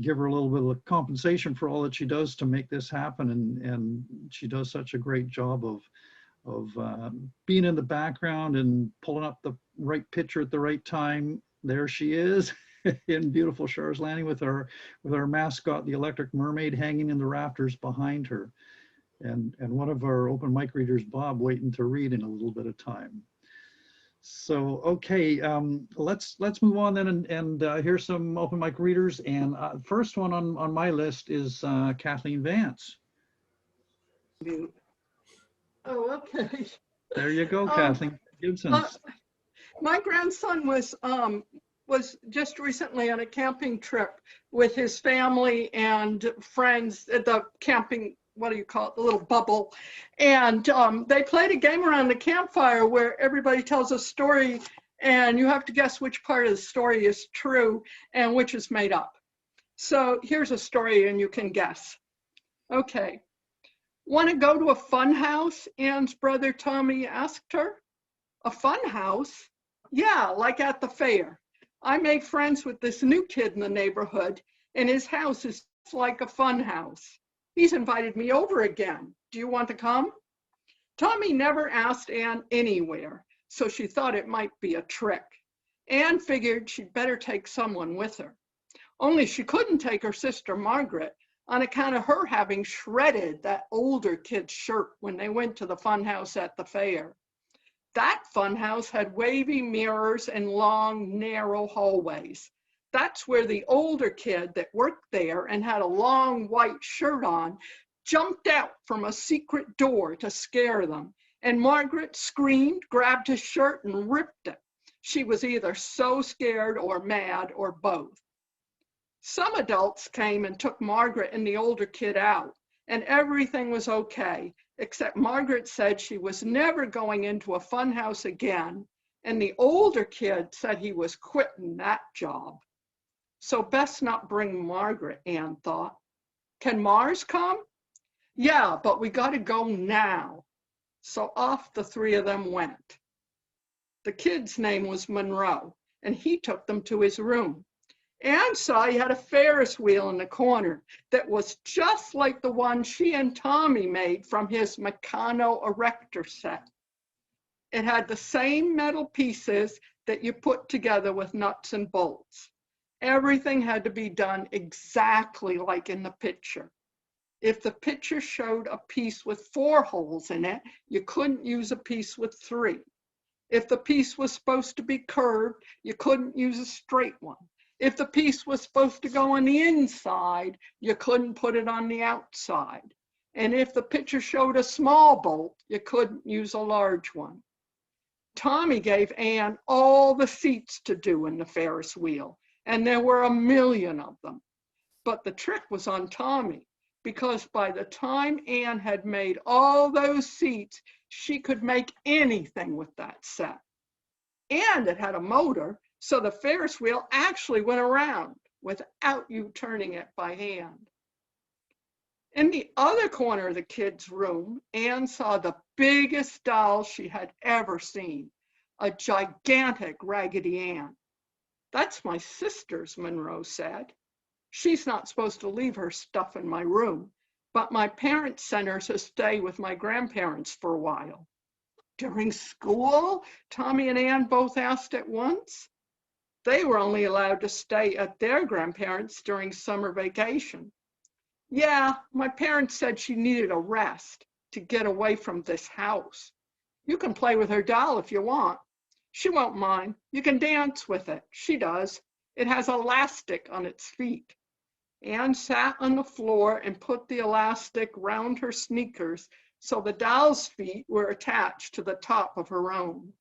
give her a little bit of compensation for all that she does to make this happen. And she does such a great job of being in the background and pulling up the right picture at the right time. There she is in beautiful Char's Landing with our mascot, the electric mermaid, hanging in the rafters behind her. And one of our open mic readers, Bob, waiting to read in a little bit of time. So, okay, let's move on then and hear some open mic readers. And first one on my list is Kathleen Vance. Oh, okay. There you go, Kathleen Gibson. My grandson was just recently on a camping trip with his family and friends at the camping what do you call it, the little bubble. And they played a game around the campfire where everybody tells a story and you have to guess which part of the story is true and which is made up. So here's a story and you can guess. Okay. Want to go to a fun house? Anne's brother Tommy asked her. A fun house? Yeah, like at the fair. I made friends with this new kid in the neighborhood and his house is like a fun house. He's invited me over again. Do you want to come? Tommy never asked Anne anywhere, so she thought it might be a trick. Anne figured she'd better take someone with her. Only she couldn't take her sister Margaret on account of her having shredded that older kid's shirt when they went to the fun house at the fair. That fun house had wavy mirrors and long, narrow hallways. That's where the older kid that worked there and had a long white shirt on jumped out from a secret door to scare them. And Margaret screamed, grabbed his shirt and ripped it. She was either so scared or mad or both. Some adults came and took Margaret and the older kid out, and everything was okay, except Margaret said she was never going into a fun house again, and the older kid said he was quitting that job. So best not bring Margaret, Anne thought. Can Mars come? Yeah, but we got to go now. So off the three of them went. The kid's name was Monroe, and he took them to his room. Anne saw he had a Ferris wheel in the corner that was just like the one she and Tommy made from his Meccano Erector set. It had the same metal pieces that you put together with nuts and bolts. Everything had to be done exactly like in the picture. If the picture showed a piece with 4 holes in it, you couldn't use a piece with 3. If the piece was supposed to be curved, you couldn't use a straight one. If the piece was supposed to go on the inside, you couldn't put it on the outside. And if the picture showed a small bolt, you couldn't use a large one. Tommy gave Anne all the seats to do in the Ferris wheel, and there were 1,000,000 of them. But the trick was on Tommy, because by the time Anne had made all those seats, she could make anything with that set. And it had a motor, so the Ferris wheel actually went around without you turning it by hand. In the other corner of the kids' room, Anne saw the biggest doll she had ever seen, a gigantic Raggedy Ann. That's my sister's, Monroe said. She's not supposed to leave her stuff in my room, but my parents sent her to stay with my grandparents for a while. During school? Tommy and Anne both asked at once. They were only allowed to stay at their grandparents during summer vacation. Yeah, my parents said she needed a rest to get away from this house. You can play with her doll if you want. She won't mind. You can dance with it. She does. It has elastic on its feet. Anne sat on the floor and put the elastic round her sneakers so the doll's feet were attached to the top of her own.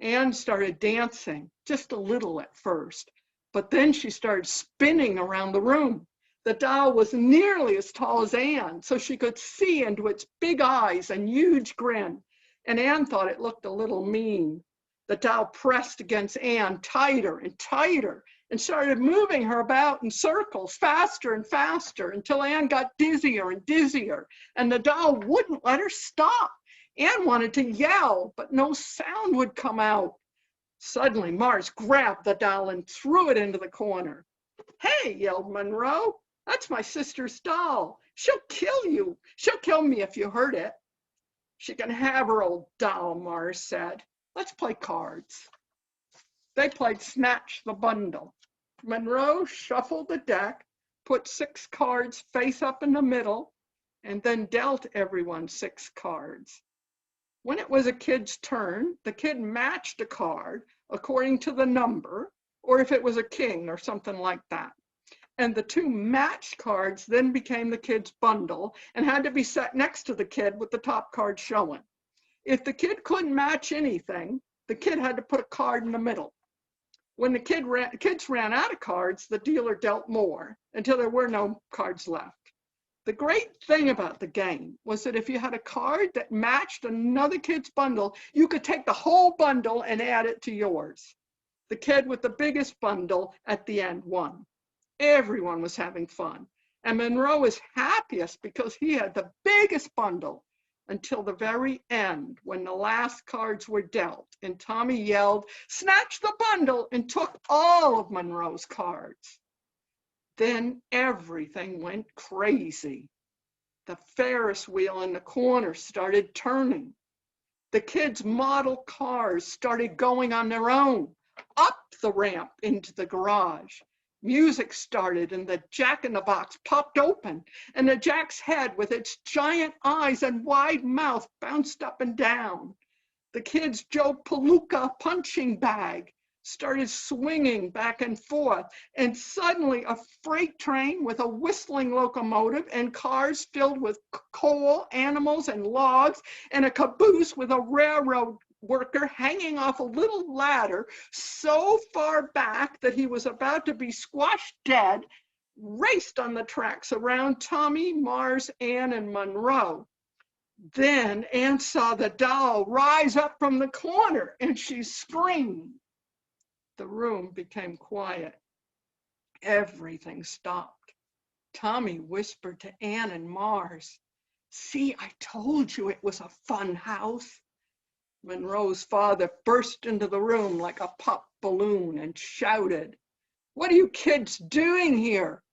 Anne started dancing, just a little at first, but then she started spinning around the room. The doll was nearly as tall as Anne, so she could see into its big eyes and huge grin, and Anne thought it looked a little mean. The doll pressed against Anne tighter and tighter and started moving her about in circles faster and faster until Anne got dizzier and dizzier, and the doll wouldn't let her stop. Anne wanted to yell, but no sound would come out. Suddenly, Mars grabbed the doll and threw it into the corner. Hey, yelled Monroe, that's my sister's doll. She'll kill you. She'll kill me if you hurt it. She can have her old doll, Mars said. Let's play cards. They played Snatch the Bundle. Monroe shuffled the deck, put 6 cards face up in the middle, and then dealt everyone 6 cards. When it was a kid's turn, the kid matched a card according to the number, or if it was a king or something like that. And the 2 matched cards then became the kid's bundle and had to be set next to the kid with the top card showing. If the kid couldn't match anything, the kid had to put a card in the middle. When the kids ran out of cards, the dealer dealt more until there were no cards left. The great thing about the game was that if you had a card that matched another kid's bundle, you could take the whole bundle and add it to yours. The kid with the biggest bundle at the end won. Everyone was having fun. And Monroe was happiest because he had the biggest bundle until the very end when the last cards were dealt and Tommy yelled, "Snatch the bundle," and took all of Monroe's cards. Then everything went crazy. The Ferris wheel in the corner started turning. The kids' model cars started going on their own, up the ramp into the garage. Music started and the Jack-in-the-Box popped open and the Jack's head with its giant eyes and wide mouth bounced up and down. The kids' Joe Palooka punching bag started swinging back and forth, and suddenly a freight train with a whistling locomotive and cars filled with coal, animals, and logs, and a caboose with a railroad worker hanging off a little ladder so far back that he was about to be squashed dead, raced on the tracks around Tommy, Mars, Ann, and Monroe. Then Ann saw the doll rise up from the corner and she screamed. The room became quiet. Everything stopped. Tommy whispered to Ann and Mars, "See, I told you it was a fun house." Monroe's father burst into the room like a pop balloon and shouted, "What are you kids doing here?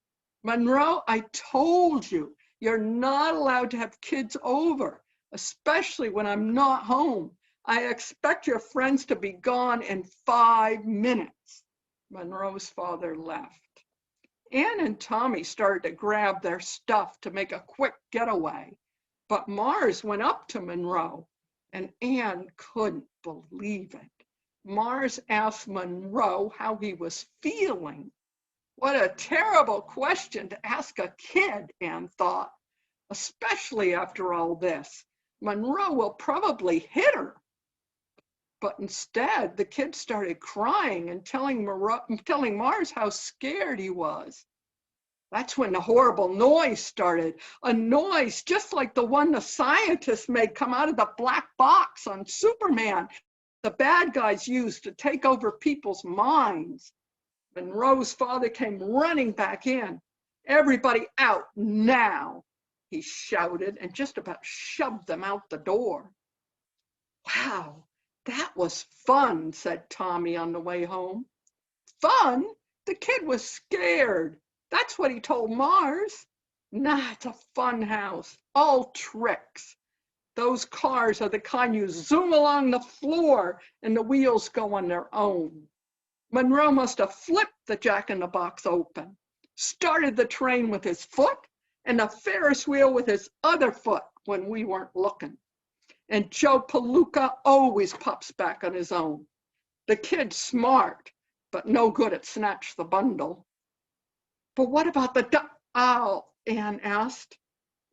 Monroe, I told you, you're not allowed to have kids over, especially when I'm not home. I expect your friends to be gone in 5 minutes." Monroe's father left. Ann and Tommy started to grab their stuff to make a quick getaway, but Mars went up to Monroe, and Ann couldn't believe it. Mars asked Monroe how he was feeling. What a terrible question to ask a kid, Ann thought, especially after all this. Monroe will probably hit her. But instead, the kid started crying and telling Mars how scared he was. That's when the horrible noise started, a noise just like the one the scientists made come out of the black box on Superman, the bad guys used to take over people's minds. Monroe's father came running back in. "Everybody out now," he shouted, and just about shoved them out the door. "Wow, that was fun," said Tommy on the way home. Fun? The kid was scared. That's what he told Mars. Nah, it's a fun house, all tricks. Those cars are the kind you zoom along the floor and the wheels go on their own. Monroe must have flipped the Jack-in-the-Box open, started the train with his foot and the Ferris wheel with his other foot when we weren't looking. And Joe Palooka always pops back on his own. The kid's smart, but no good at snatch the bundle. But what about the doll? Ann asked.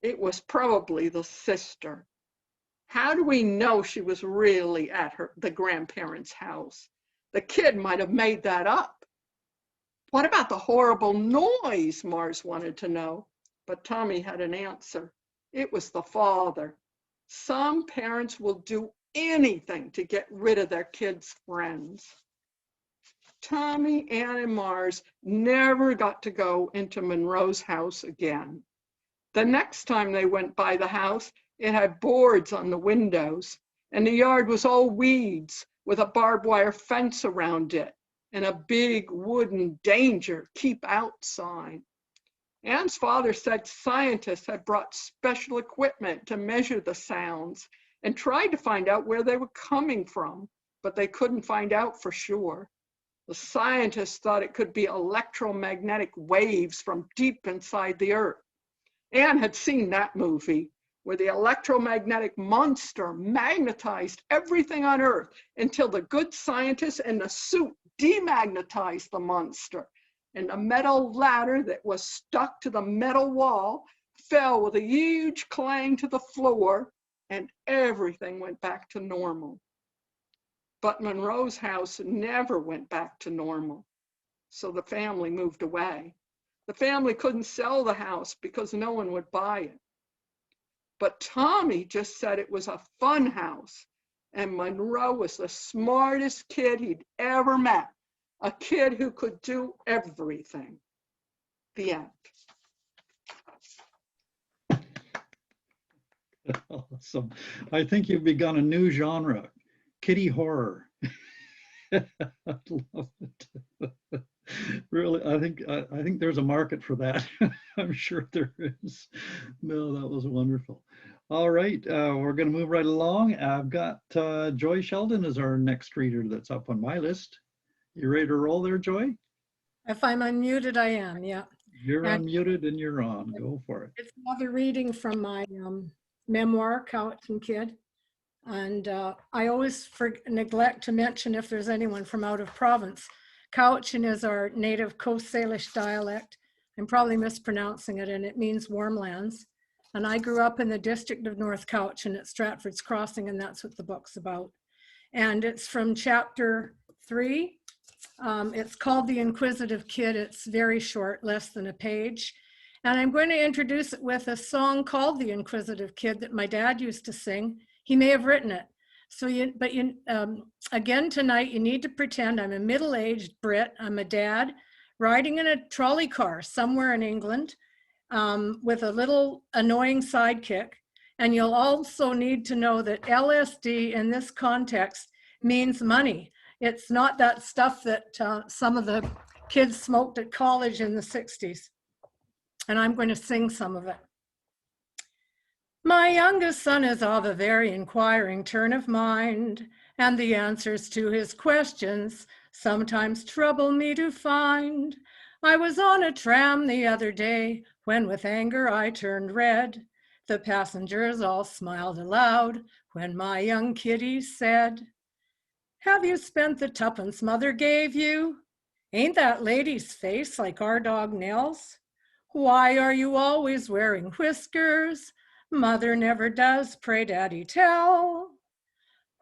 It was probably the sister. How do we know she was really at the grandparents' house? The kid might have made that up. What about the horrible noise? Mars wanted to know, but Tommy had an answer. It was the father. Some parents will do anything to get rid of their kids' friends. Tommy, Ann, and Mars never got to go into Monroe's house again. The next time they went by the house, it had boards on the windows, and the yard was all weeds with a barbed wire fence around it and a big wooden "Danger, keep out" sign. Ann's father said scientists had brought special equipment to measure the sounds and tried to find out where they were coming from, but they couldn't find out for sure. The scientists thought it could be electromagnetic waves from deep inside the earth. Ann had seen that movie where the electromagnetic monster magnetized everything on Earth until the good scientists in the suit demagnetized the monster, and the metal ladder that was stuck to the metal wall fell with a huge clang to the floor, and everything went back to normal. But Monroe's house never went back to normal, so the family moved away. The family couldn't sell the house because no one would buy it. But Tommy just said it was a fun house. And Monroe was the smartest kid he'd ever met. A kid who could do everything. The end. Awesome. I think you've begun a new genre, kitty horror. I love it. Really, I think there's a market for that. I'm sure there is. No, that was wonderful. All right, we're going to move right along. I've got Joy Sheldon as our next reader that's up on my list. You ready to roll there, Joy? If I'm unmuted, I am, yeah. You're And unmuted and you're on. Go for it. it's another reading from my memoir, Cowichan Kid. And I always neglect to mention if there's anyone from out of province. Cowichan is our native Coast Salish dialect. I'm probably mispronouncing it, and it means warm lands. And I grew up in the district of North Cowichan at Stratford's Crossing, and that's what the book's about. And it's from chapter 3. It's called The Inquisitive Kid. It's very short, less than a page. And I'm going to introduce it with a song called The Inquisitive Kid that my dad used to sing. He may have written it. So again, tonight, you need to pretend I'm a middle-aged Brit. I'm a dad riding in a trolley car somewhere in England with a little annoying sidekick. And you'll also need to know that LSD in this context means money. It's not that stuff that some of the kids smoked at college in the 60s. And I'm going to sing some of it. My youngest son is of a very inquiring turn of mind, and the answers to his questions sometimes trouble me to find. I was on a tram the other day when with anger I turned red. The passengers all smiled aloud when my young kiddie said, "Have you spent the tuppence mother gave you? Ain't that lady's face like our dog Nell's? Why are you always wearing whiskers? Mother never does, pray daddy tell.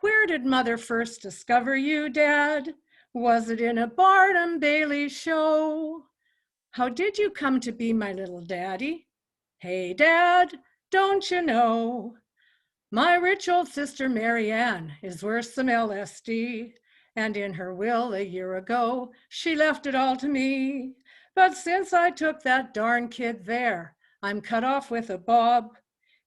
Where did mother first discover you, dad? Was it in a Barnum Bailey show? How did you come to be my little daddy? Hey dad, don't you know? My rich old sister Mary Ann is worse than LSD, and in her will a year ago, she left it all to me. But since I took that darn kid there, I'm cut off with a bob.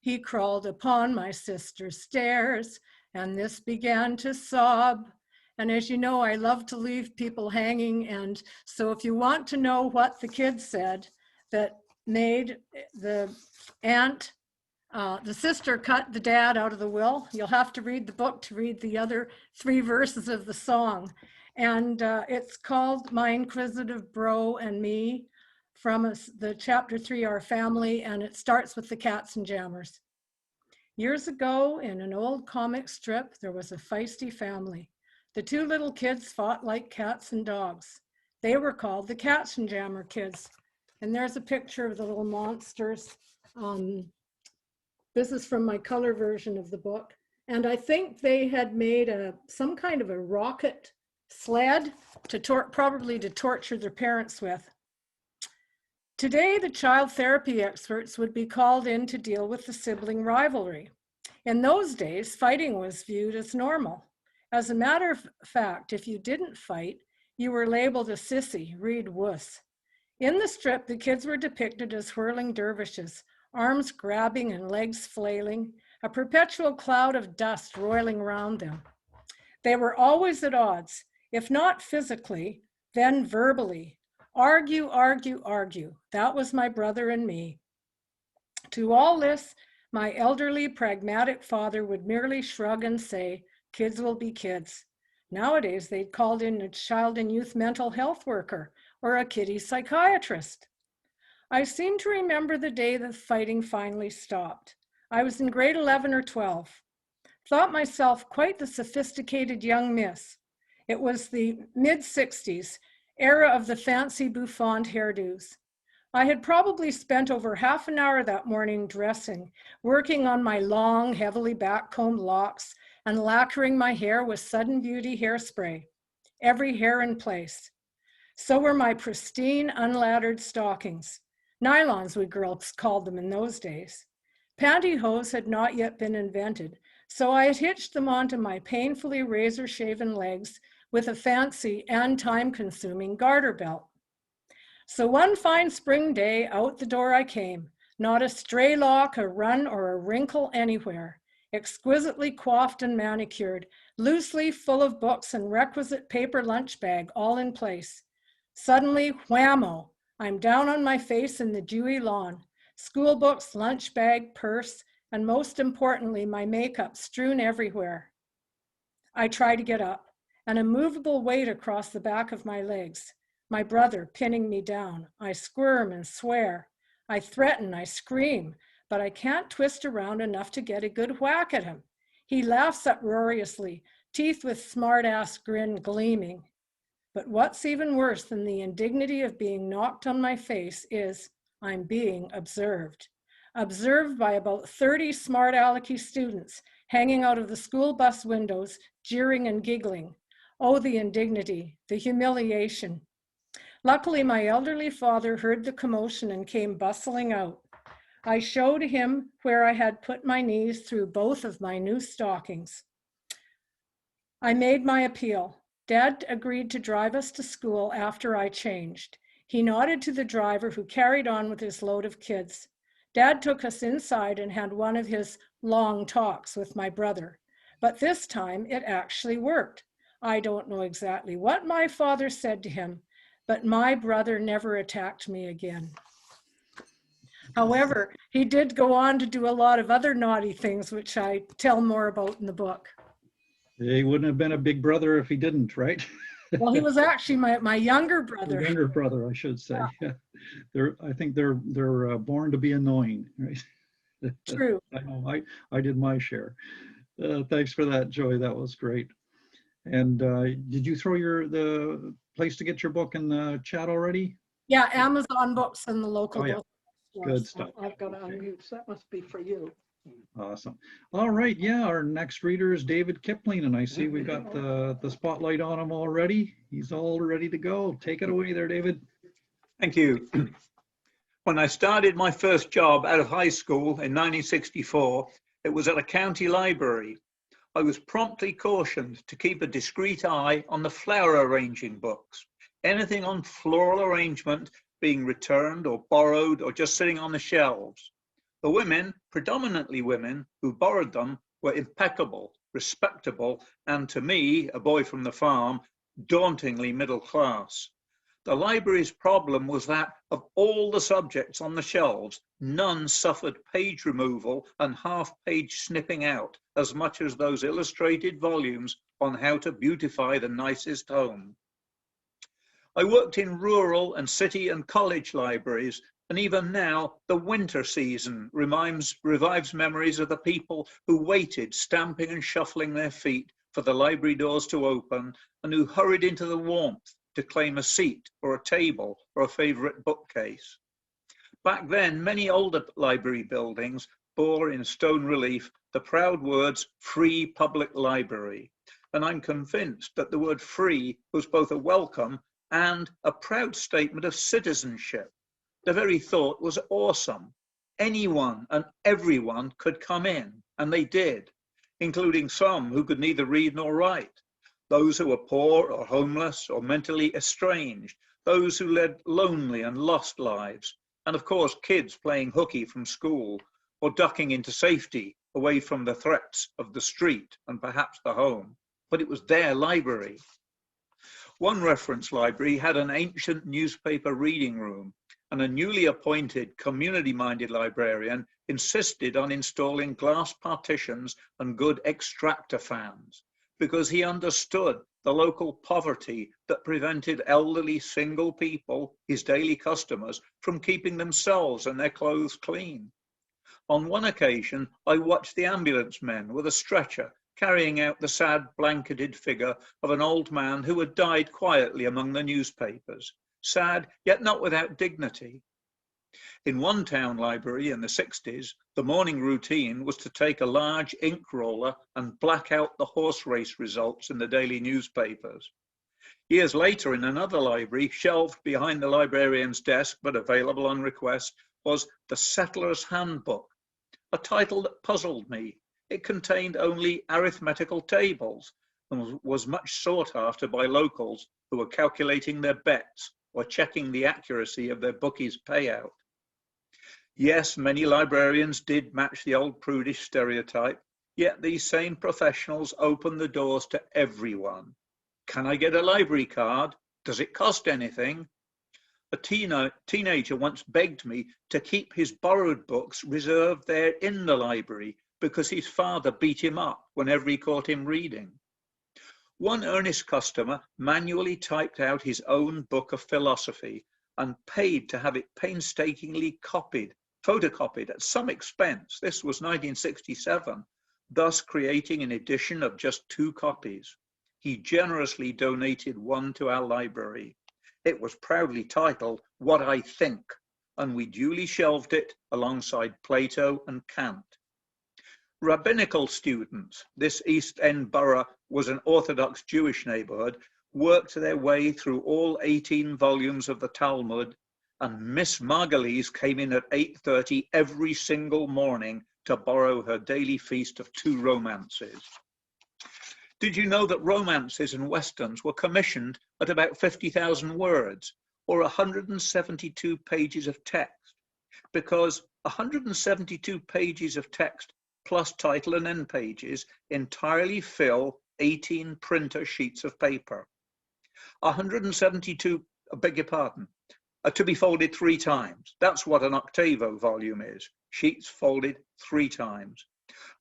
He crawled upon my sister's stairs, and this began to sob. And as you know, I love to leave people hanging. And so if you want to know what the kid said that made the aunt, the sister cut the dad out of the will, you'll have to read the book to read the other 3 verses of the song. And it's called My Inquisitive Bro and Me, from the chapter 3, Our Family, and it starts with the cats and jammers. Years ago, in an old comic strip, there was a feisty family. The 2 little kids fought like cats and dogs. They were called the Cats and Jammer Kids. And there's a picture of the little monsters. This is from my color version of the book. And I think they had made some kind of a rocket sled to probably to torture their parents with. Today, the child therapy experts would be called in to deal with the sibling rivalry. In those days, fighting was viewed as normal. As a matter of fact, if you didn't fight, you were labeled a sissy, read wuss. In the strip, the kids were depicted as whirling dervishes, arms grabbing and legs flailing, a perpetual cloud of dust roiling around them. They were always at odds, if not physically, then verbally. Argue, argue, argue. That was my brother and me. To all this, my elderly, pragmatic father would merely shrug and say, kids will be kids. Nowadays, they'd called in a child and youth mental health worker or a kiddie psychiatrist. I seem to remember the day the fighting finally stopped. I was in grade 11 or 12. Thought myself quite the sophisticated young miss. It was the mid-60s, era of the fancy bouffant hairdos. I had probably spent over half an hour that morning dressing, working on my long, heavily back-combed locks and lacquering my hair with Sudden Beauty hairspray, every hair in place. So were my pristine, unladdered stockings. Nylons, we girls called them in those days. Pantyhose had not yet been invented, so I had hitched them onto my painfully razor-shaven legs with a fancy and time-consuming garter belt. So one fine spring day, out the door I came, not a stray lock, a run, or a wrinkle anywhere, exquisitely coiffed and manicured, loosely full of books and requisite paper lunch bag, all in place. Suddenly, whammo, I'm down on my face in the dewy lawn, school books, lunch bag, purse, and most importantly, my makeup strewn everywhere. I try to get up, an immovable weight across the back of my legs, my brother pinning me down. I squirm and swear. I threaten, I scream, but I can't twist around enough to get a good whack at him. He laughs uproariously, teeth with smart-ass grin gleaming. But what's even worse than the indignity of being knocked on my face is I'm being observed. Observed by about 30 smart alecky students hanging out of the school bus windows, jeering and giggling. Oh, the indignity, the humiliation. Luckily, my elderly father heard the commotion and came bustling out. I showed him where I had put my knees through both of my new stockings. I made my appeal. Dad agreed to drive us to school after I changed. He nodded to the driver who carried on with his load of kids. Dad took us inside and had one of his long talks with my brother. But this time it actually worked. I don't know exactly what my father said to him, but my brother never attacked me again. However, he did go on to do a lot of other naughty things, which I tell more about in the book. He wouldn't have been a big brother if he didn't, right? Well, he was actually my younger brother. Younger brother, I should say. Yeah. I think they're born to be annoying, right? True. I know. I did my share. Thanks for that, Joy. That was great. And did you throw the place to get your book in the chat already? Yeah, Amazon Books and the local yeah. book stores. Good stuff. I've got to unmute, so that must be for you. Awesome. All right. Yeah, our next reader is David Kipling, and I see we got the spotlight on him already. He's all ready to go. Take it away there, David. Thank you. When I started my first job out of high school in 1964, it was at a county library. I was promptly cautioned to keep a discreet eye on the flower arranging books. Anything on floral arrangement being returned or borrowed or just sitting on the shelves. The women, predominantly women, who borrowed them were impeccable, respectable, and to me, a boy from the farm, dauntingly middle class. The library's problem was that of all the subjects on the shelves, none suffered page removal and half-page snipping out as much as those illustrated volumes on how to beautify the nicest home. I worked in rural and city and college libraries, and even now, the winter season revives memories of the people who waited, stamping and shuffling their feet for the library doors to open, and who hurried into the warmth to claim a seat or a table or a favorite bookcase. Back then, many older library buildings bore in stone relief the proud words "Free Public Library," and I'm convinced that the word free was both a welcome and a proud statement of citizenship. The very thought was awesome. Anyone and everyone could come in, and they did, including some who could neither read nor write, those who were poor or homeless or mentally estranged, those who led lonely and lost lives, and of course kids playing hooky from school or ducking into safety away from the threats of the street and perhaps the home. But it was their library. One reference library had an ancient newspaper reading room, and a newly appointed community-minded librarian insisted on installing glass partitions and good extractor fans because he understood the local poverty that prevented elderly single people, his daily customers, from keeping themselves and their clothes clean. On one occasion, I watched the ambulance men with a stretcher carrying out the sad blanketed figure of an old man who had died quietly among the newspapers. Sad, yet not without dignity. In one town library in the 60s, the morning routine was to take a large ink roller and black out the horse race results in the daily newspapers. Years later, in another library, shelved behind the librarian's desk but available on request, was The Settler's Handbook, a title that puzzled me. It contained only arithmetical tables and was much sought after by locals who were calculating their bets or checking the accuracy of their bookie's payout. Yes, many librarians did match the old prudish stereotype, yet these same professionals open the doors to everyone. Can I get a library card? Does it cost anything? A teenager once begged me to keep his borrowed books reserved there in the library because his father beat him up whenever he caught him reading. One earnest customer manually typed out his own book of philosophy and paid to have it painstakingly photocopied at some expense. This was 1967, thus creating an edition of just 2 copies. He generously donated one to our library. It was proudly titled What I Think, and we duly shelved it alongside Plato and Kant. Rabbinical students, this East End borough was an Orthodox Jewish neighborhood, worked their way through all 18 volumes of the Talmud, and Miss Margulies came in at 8:30 every single morning to borrow her daily feast of 2 romances. Did you know that romances and westerns were commissioned at about 50,000 words, or 172 pages of text? Because 172 pages of text plus title and end pages entirely fill 18 printer sheets of paper. 172, I beg your pardon, to be folded 3 times. That's what an octavo volume is, sheets folded 3 times.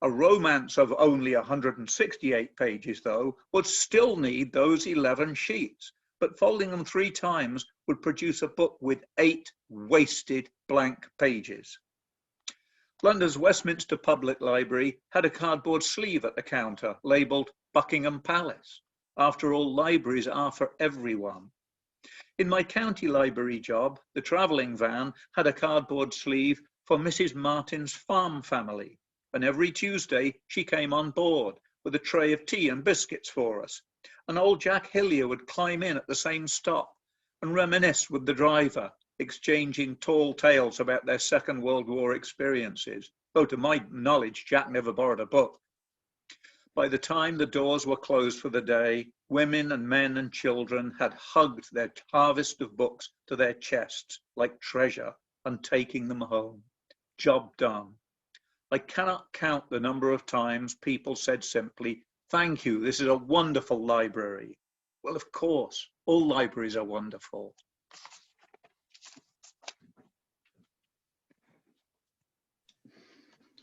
A romance of only 168 pages, though, would still need those 11 sheets, but folding them 3 times would produce a book with 8 wasted blank pages. London's Westminster Public Library had a cardboard sleeve at the counter labelled Buckingham Palace. After all, libraries are for everyone. In my county library job, the travelling van had a cardboard sleeve for Mrs. Martin's farm family, and every Tuesday she came on board with a tray of tea and biscuits for us. And old Jack Hillier would climb in at the same stop and reminisce with the driver, exchanging tall tales about their Second World War experiences, though to my knowledge, Jack never borrowed a book. By the time the doors were closed for the day, women and men and children had hugged their harvest of books to their chests like treasure and taking them home. Job done. I cannot count the number of times people said simply, "Thank you, this is a wonderful library." Well, of course, all libraries are wonderful.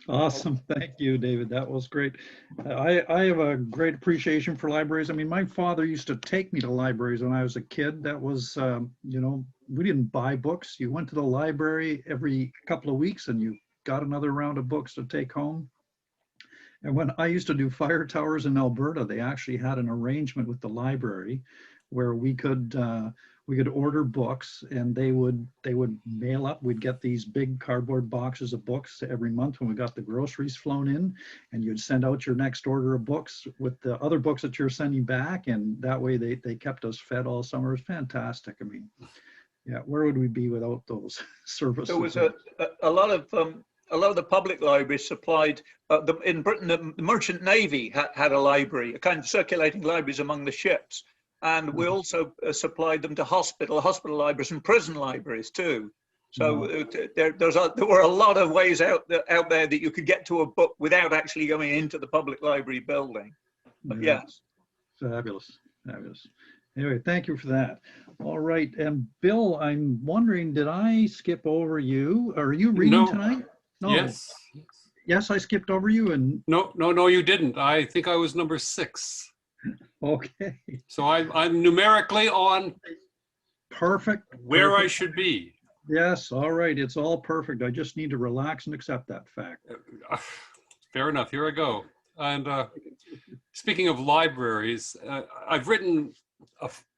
Awesome. Thank you, David. That was great. I have a great appreciation for libraries. I mean, my father used to take me to libraries when I was a kid. That was, you know, we didn't buy books. You went to the library every couple of weeks and you got another round of books to take home. And when I used to do fire towers in Alberta, they actually had an arrangement with the library where we could order books and they would mail up. We'd get these big cardboard boxes of books every month when we got the groceries flown in, and you'd send out your next order of books with the other books that you're sending back, and that way they kept us fed all summer. It was fantastic. I mean, yeah, where would we be without those services? There was a lot of the public libraries supplied, in Britain, the Merchant Navy had a library, a kind of circulating libraries among the ships. And we also supplied them to hospital libraries and prison libraries too. So there were a lot of ways out there that you could get to a book without actually going into the public library building. But yes. Fabulous, fabulous. Anyway, thank you for that. All right, and Bill, I'm wondering, did I skip over you? Are you reading tonight? No. Yes. Yes, I skipped over you. And no, you didn't. I think I was number 6. Okay. So I'm numerically on perfect where perfect. I should be. Yes, all right. It's all perfect. I just need to relax and accept that fact. Fair enough. Here I go. And speaking of libraries, I've written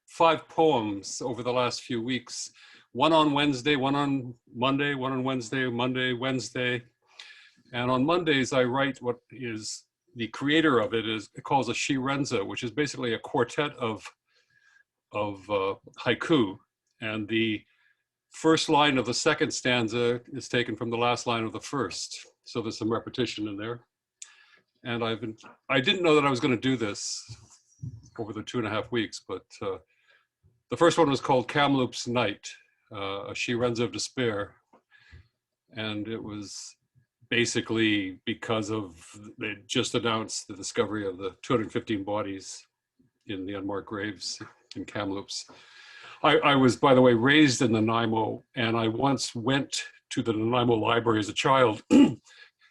5 poems over the last few weeks. One on Wednesday, one on Monday, one on Wednesday, Monday, Wednesday. And on Mondays, I write what is the creator of it calls a shirenza, which is basically a quartet of haiku, and the first line of the second stanza is taken from the last line of the first. So there's some repetition in there. And I didn't know that I was going to do this over the 2.5 weeks, but the first one was called Kamloops Night, a She-Renza of Despair. And it was basically because of, they just announced the discovery of the 215 bodies in the unmarked graves in Kamloops. I was, by the way, raised in Nanaimo, and I once went to the Nanaimo library as a child.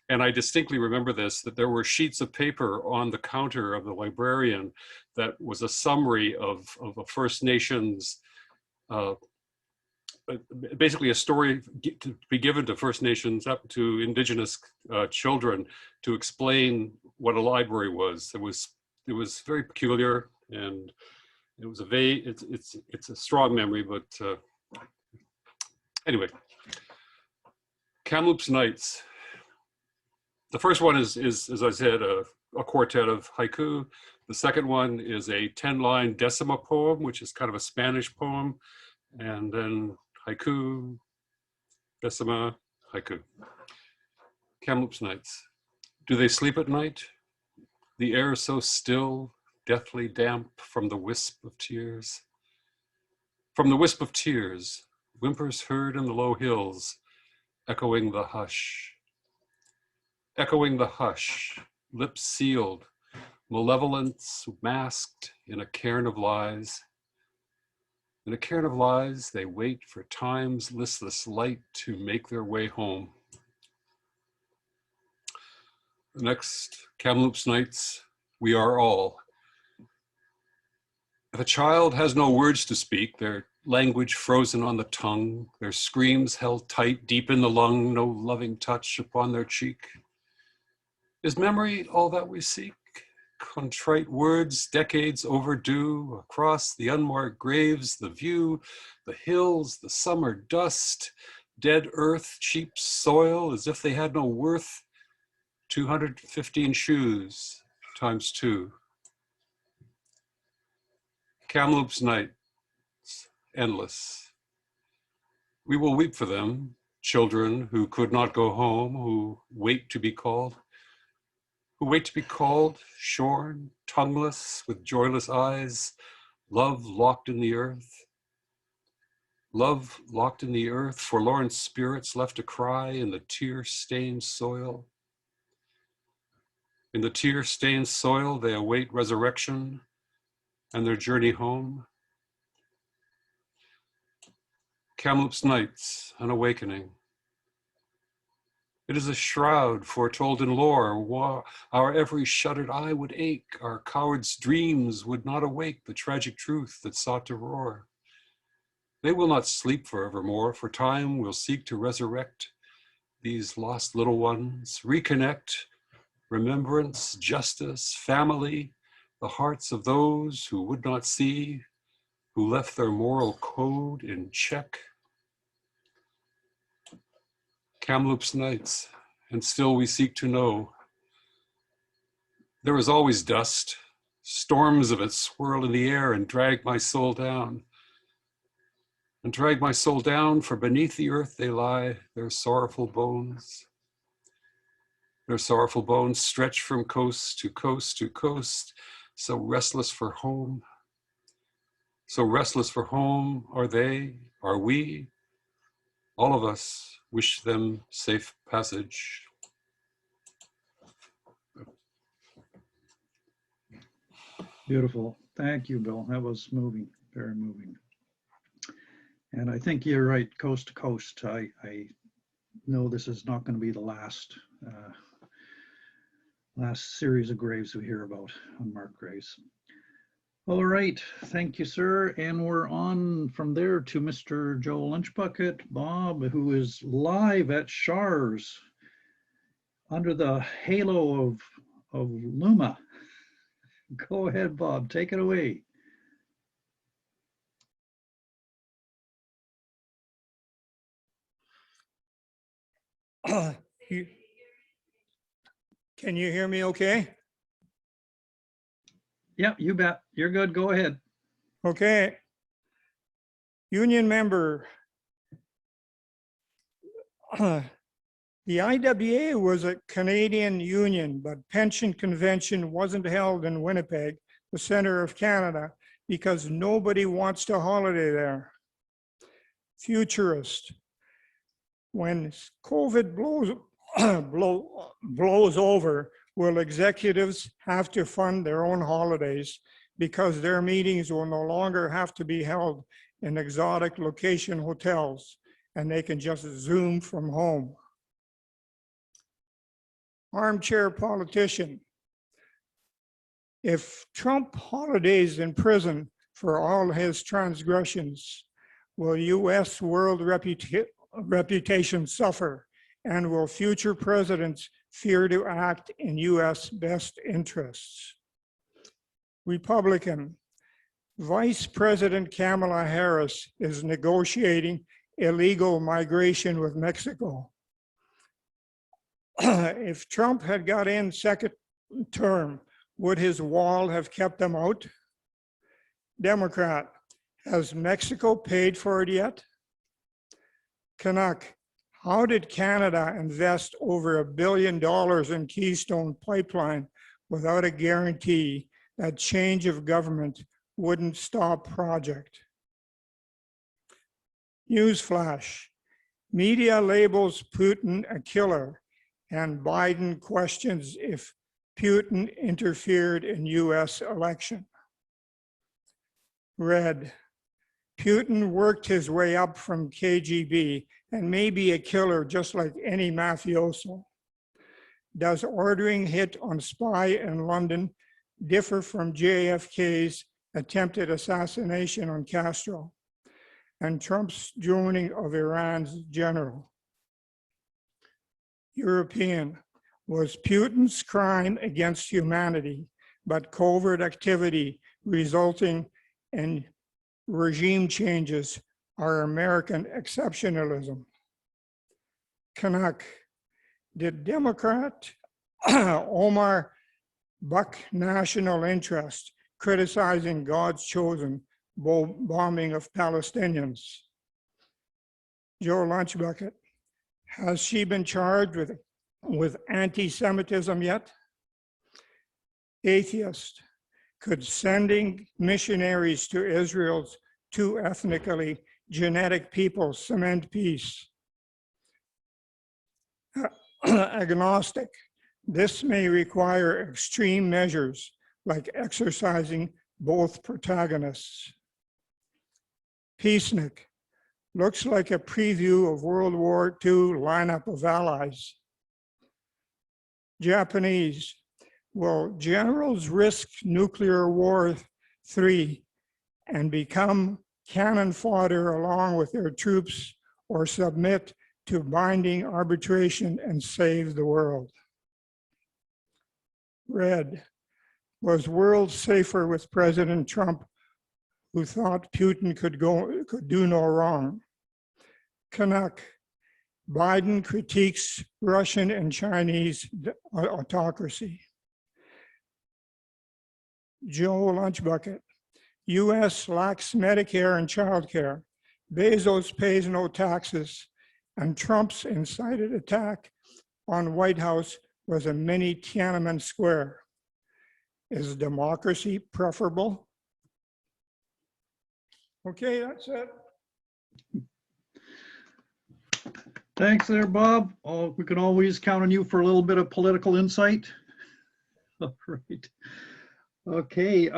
And I distinctly remember this, that there were sheets of paper on the counter of the librarian that was a summary of a First Nations, basically a story to be given to First Nations, up to Indigenous children, to explain what a library was. It was very peculiar, and it was a it's a strong memory, but anyway. Kamloops Nights. The first one is as I said, a quartet of haiku. The second one is a 10-line decima poem, which is kind of a Spanish poem. And then haiku, decima, haiku. Kamloops Nights. Do they sleep at night? The air so still, deathly damp from the wisp of tears. From the wisp of tears, whimpers heard in the low hills, echoing the hush. Echoing the hush, lips sealed, malevolence masked in a cairn of lies. In a cairn of lies, they wait for time's listless light to make their way home. The next, Kamloops Nights, we are all. If a child has no words to speak, their language frozen on the tongue, their screams held tight deep in the lung, no loving touch upon their cheek. Is memory all that we seek? Contrite words, decades overdue, across the unmarked graves, the view, the hills, the summer dust, dead earth, cheap soil, as if they had no worth. 215 shoes times 2. Kamloops Nights, endless. We will weep for them, children who could not go home, who wait to be called. Who wait to be called, shorn, tongueless, with joyless eyes, love locked in the earth. Love locked in the earth, forlorn spirits left to cry in the tear-stained soil. In the tear-stained soil, they await resurrection and their journey home. Kamloops Nights, an awakening. It is a shroud foretold in lore. Our every shuttered eye would ache. Our cowards' dreams would not awake the tragic truth that sought to roar. They will not sleep forevermore, for time will seek to resurrect these lost little ones, reconnect remembrance, justice, family, the hearts of those who would not see, who left their moral code in check. Kamloops Nights, and still we seek to know. There is always dust, storms of it swirl in the air and drag my soul down. And drag my soul down, for beneath the earth they lie, their sorrowful bones. Their sorrowful bones stretch from coast to coast to coast, so restless for home. So restless for home are they, are we. All of us wish them safe passage. Beautiful. Thank you, Bill. That was moving, very moving. And I think you're right, coast to coast. I know this is not going to be the last series of graves we hear about, unmarked graves. All right, thank you, sir. And we're on from there to Mr. Joe Lunchbucket, Bob, who is live at Char's under the halo of Luma. Go ahead, Bob, take it away. Can you hear me okay? Yeah, you bet. You're good. Go ahead. Okay. Union member. The IWA was a Canadian union, but pension convention wasn't held in Winnipeg, the center of Canada, because nobody wants to holiday there. Futurist. When COVID blows over, will executives have to fund their own holidays because their meetings will no longer have to be held in exotic location hotels and they can just Zoom from home? Armchair politician. If Trump holidays in prison for all his transgressions, will U.S. world reputation suffer? And will future presidents fear to act in U.S. best interests? Republican. Vice President Kamala Harris is negotiating illegal migration with Mexico. If Trump had got in second term, would his wall have kept them out? Democrat. Has Mexico paid for it yet? Canuck. How did Canada invest over $1 billion in Keystone Pipeline without a guarantee that change of government wouldn't stop project? Newsflash. Media labels Putin a killer, and Biden questions if Putin interfered in US election. Red. Putin worked his way up from KGB and may be a killer just like any mafioso. Does ordering hit on spy in London differ from JFK's attempted assassination on Castro and Trump's droning of Iran's general? European. Was Putin's crime against humanity, but covert activity resulting in regime changes are American exceptionalism? Canuck. Did Democrat Omar buck national interest criticizing God's chosen bombing of Palestinians? Joe Lunchbucket. Has she been charged with anti-Semitism yet? Atheist. Could sending missionaries to Israel's two ethnically genetic peoples cement peace? Agnostic. This may require extreme measures like exercising both protagonists. Peacenik. Looks like a preview of World War II lineup of allies. Japanese. Will generals risk nuclear war 3 and become cannon fodder along with their troops, or submit to binding arbitration and save the world? Red. Was world safer with President Trump, who thought Putin could do no wrong? Canuck. Biden critiques Russian and Chinese autocracy. Joe Lunchbucket. US lacks Medicare and childcare. Bezos pays no taxes. And Trump's incited attack on White House was a mini Tiananmen Square. Is democracy preferable? Okay, that's it. Thanks there, Bob. Oh, we can always count on you for a little bit of political insight. All right. Okay.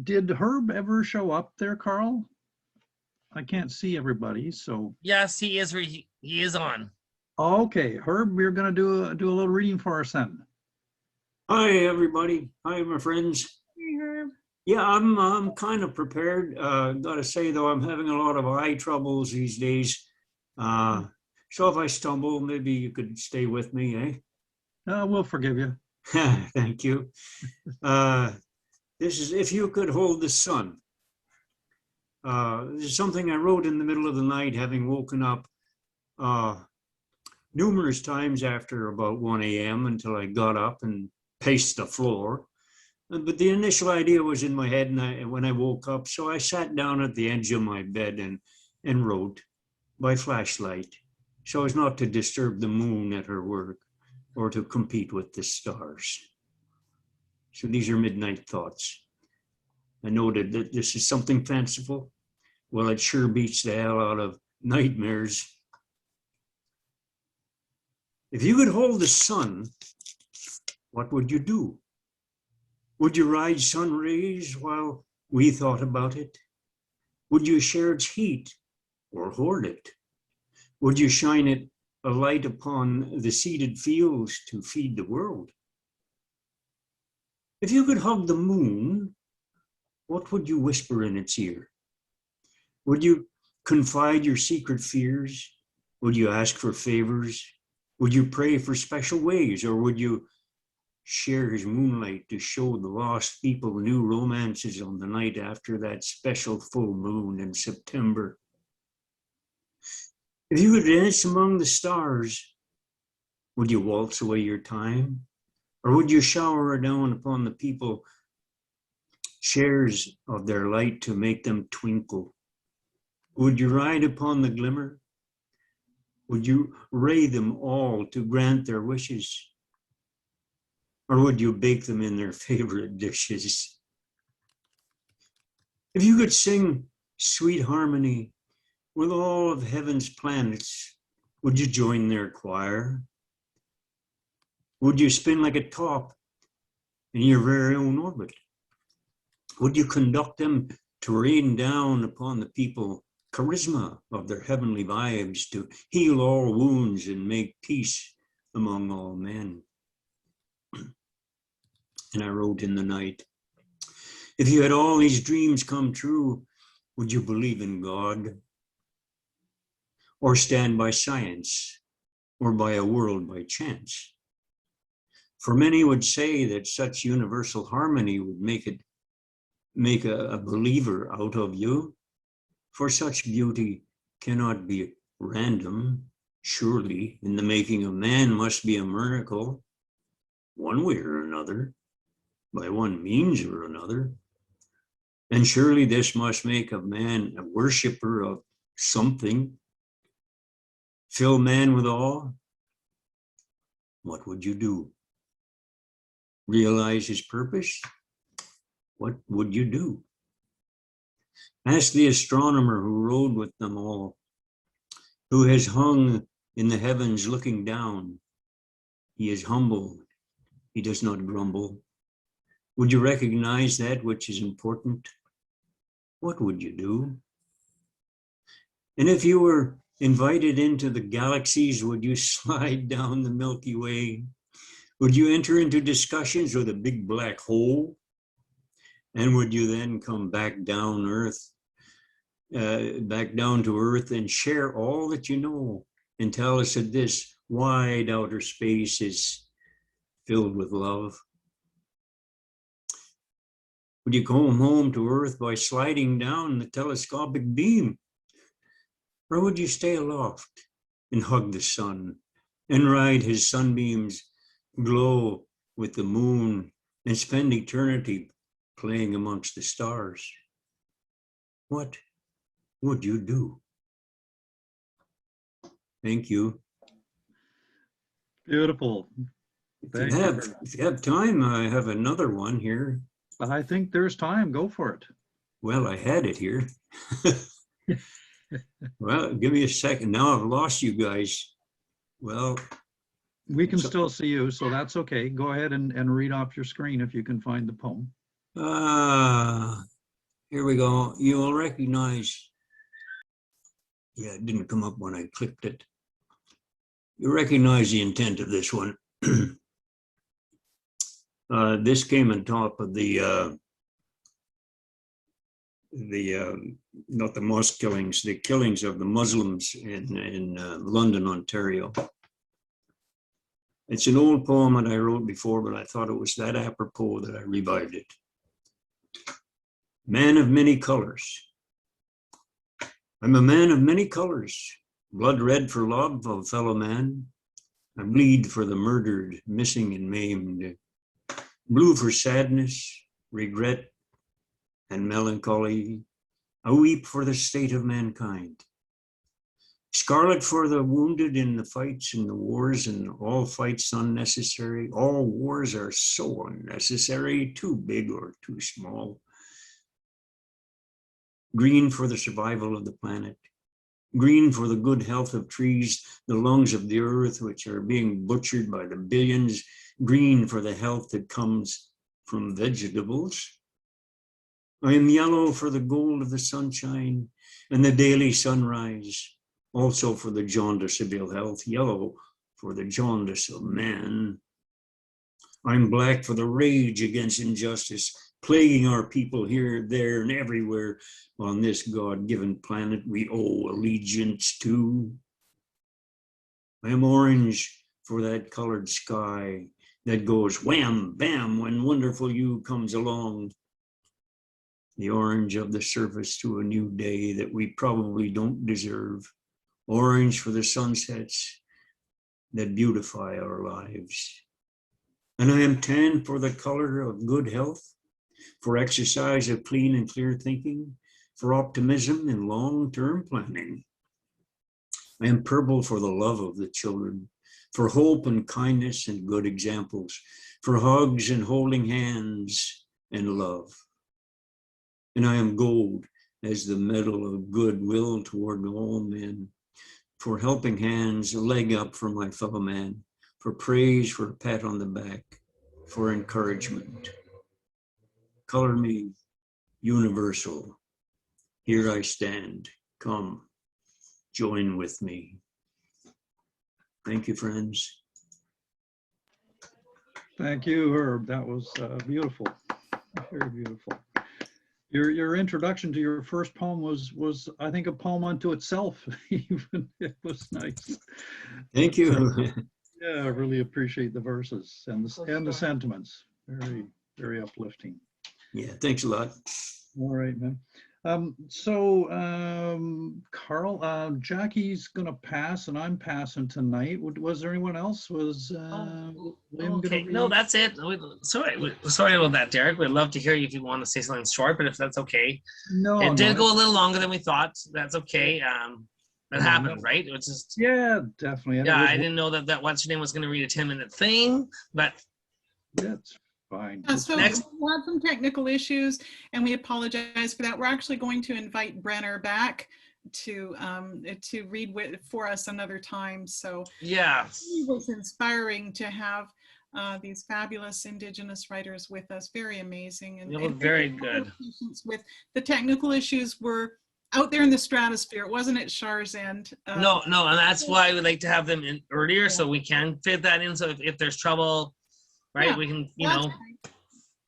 Did Herb ever show up there, Karl? I can't see everybody, so. Yes, he is. He is on. Okay, Herb, we're going to do a little reading for us then. Hi, everybody. Hi, my friends. Hey, Herb. Yeah, I'm kind of prepared. Gotta say though, I'm having a lot of eye troubles these days. So if I stumble, maybe you could stay with me, eh? We'll forgive you. Thank you. This is If You Could Hold the Sun. This is something I wrote in the middle of the night, having woken up numerous times after about 1 a.m. until I got up and paced the floor. But the initial idea was in my head when I woke up. So I sat down at the edge of my bed and wrote by flashlight, so as not to disturb the moon at her work or to compete with the stars. So these are midnight thoughts. I noted that this is something fanciful. Well, it sure beats the hell out of nightmares. If you could hold the sun, what would you do? Would you ride sun rays while we thought about it? Would you share its heat or hoard it? Would you shine it a light upon the seeded fields to feed the world? If you could hug the moon, what would you whisper in its ear? Would you confide your secret fears? Would you ask for favors? Would you pray for special ways, or would you share his moonlight to show the lost people new romances on the night after that special full moon in September? If you could dance among the stars, would you waltz away your time? Or would you shower down upon the people shares of their light to make them twinkle? Would you ride upon the glimmer? Would you ray them all to grant their wishes? Or would you bake them in their favorite dishes? If you could sing sweet harmony with all of heaven's planets, would you join their choir? Would you spin like a top in your very own orbit? Would you conduct them to rain down upon the people charisma of their heavenly vibes to heal all wounds and make peace among all men? And I wrote in the night, if you had all these dreams come true, would you believe in God? Or stand by science, or by a world by chance? For many would say that such universal harmony would make a believer out of you. For such beauty cannot be random. Surely, in the making of man must be a miracle, one way or another, by one means or another. And surely this must make of man a worshipper of something. Fill man with awe. What would you do? Realize his purpose? What would you do? Ask the astronomer who rode with them all, who has hung in the heavens looking down. He is humble. He does not grumble. Would you recognize that which is important? What would you do? And if you were invited into the galaxies, would you slide down the Milky Way? Would you enter into discussions with a big black hole? And would you then come back down to earth and share all that you know and tell us that this wide outer space is filled with love? Would you come home to earth by sliding down the telescopic beam? Or would you stay aloft and hug the sun and ride his sunbeams glow with the moon and spend eternity playing amongst the stars? What would you do? Thank you. Beautiful. If you have time, I have another one here. I think there's time. Go for it. Well, I had it here. Well, give me a second. Now I've lost you guys. Well, we can still see you, so that's okay. Go ahead and read off your screen if you can find the poem. Here we go. You will recognize. Yeah, it didn't come up when I clicked it. You recognize the intent of this one. This came on top of the not the mosque killings, the killings of the Muslims in London, Ontario. It's an old poem that I wrote before, but I thought it was that apropos that I revived it. Man of many colors. I'm a man of many colors, blood red for love of fellow man. I bleed for the murdered, missing and maimed. Blue for sadness, regret, and melancholy. I weep for the state of mankind. Scarlet for the wounded in the fights and the wars, and all fights unnecessary. All wars are so unnecessary, too big or too small. Green for the survival of the planet. Green for the good health of trees, the lungs of the earth, which are being butchered by the billions. Green for the health that comes from vegetables. I am yellow for the gold of the sunshine and the daily sunrise. Also for the jaundice of ill health, yellow for the jaundice of man. I'm black for the rage against injustice, plaguing our people here, there, and everywhere on this God-given planet we owe allegiance to. I am orange for that colored sky that goes wham, bam, when wonderful you comes along. The orange of the surface to a new day that we probably don't deserve. Orange for the sunsets that beautify our lives. And I am tan for the color of good health, for exercise of clean and clear thinking, for optimism and long-term planning. I am purple for the love of the children, for hope and kindness and good examples, for hugs and holding hands and love. And I am gold as the medal of goodwill toward all men, for helping hands, a leg up for my fellow man, for praise, for a pat on the back, for encouragement. Color me universal. Here I stand. Come, join with me. Thank you, friends. Thank you, Herb. That was beautiful. Very beautiful. Your introduction to your first poem was I think a poem unto itself. Even it was nice. Thank you. Yeah, I really appreciate the verses and the sentiments. Very uplifting. Yeah, thanks a lot. All right, man. Karl, Jackie's gonna pass and I'm passing tonight. Was there anyone else? Was Lynn Okay, gonna no, be? that's it. Sorry about that, Derek. We'd love to hear you if you want to say something short, but if that's okay. No, it did no, go a little longer than we thought. That's okay. That happened, right? It was just yeah, definitely. And yeah. it I was, didn't know that what's your name was going to read a 10-minute thing, but that's fine. So Next. we had some technical issues and we apologize for that. We're actually going to invite Brennor back to read for us another time. So yeah, it was inspiring to have these fabulous Indigenous writers with us. Very amazing. And, you were very good. With the technical issues were out there in the stratosphere. It wasn't at Char's end. No, and that's why we like to have them in earlier so we can fit that in. So if there's trouble, right, Yeah, we can, right.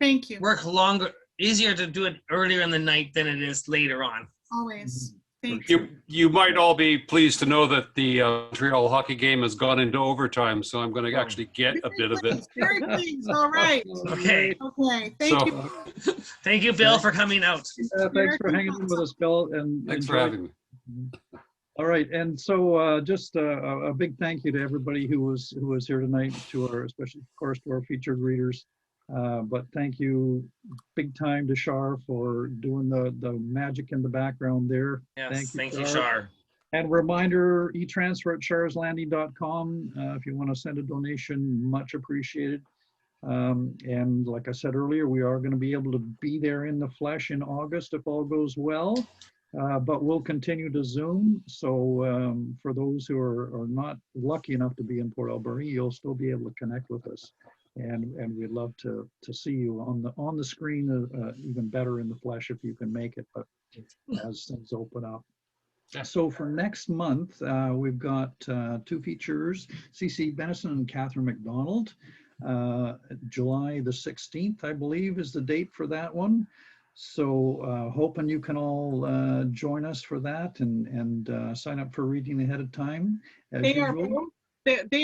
Thank you. work longer, easier to do it earlier in the night than it is later on. Always. Thank you. You might all be pleased to know that the Montreal hockey game has gone into overtime, so I'm going to actually get a bit of it. Very pleased. All right. Okay. Okay. Thank you. Thank you, Bill, for coming out. Thanks for hanging in with us, Bill. And Thanks for having me. All right, and so just a big thank you to everybody who was here tonight, especially of course to our featured readers. But thank you big time to Char for doing the magic in the background there. Yes, thank you, Char. And reminder, etransfer@charslanding.com if you want to send a donation, much appreciated. And like I said earlier, we are going to be able to be there in the flesh in August if all goes well. But we'll continue to Zoom. So for those who are not lucky enough to be in Port Alberni, you'll still be able to connect with us. And we'd love to see you on the screen, even better in the flesh if you can make it, but as things open up. So for next month, we've got two features, CC Benison and Catherine McDonald. July the 16th, I believe, is the date for that one. So hoping you can all join us for that and sign up for reading ahead of time. They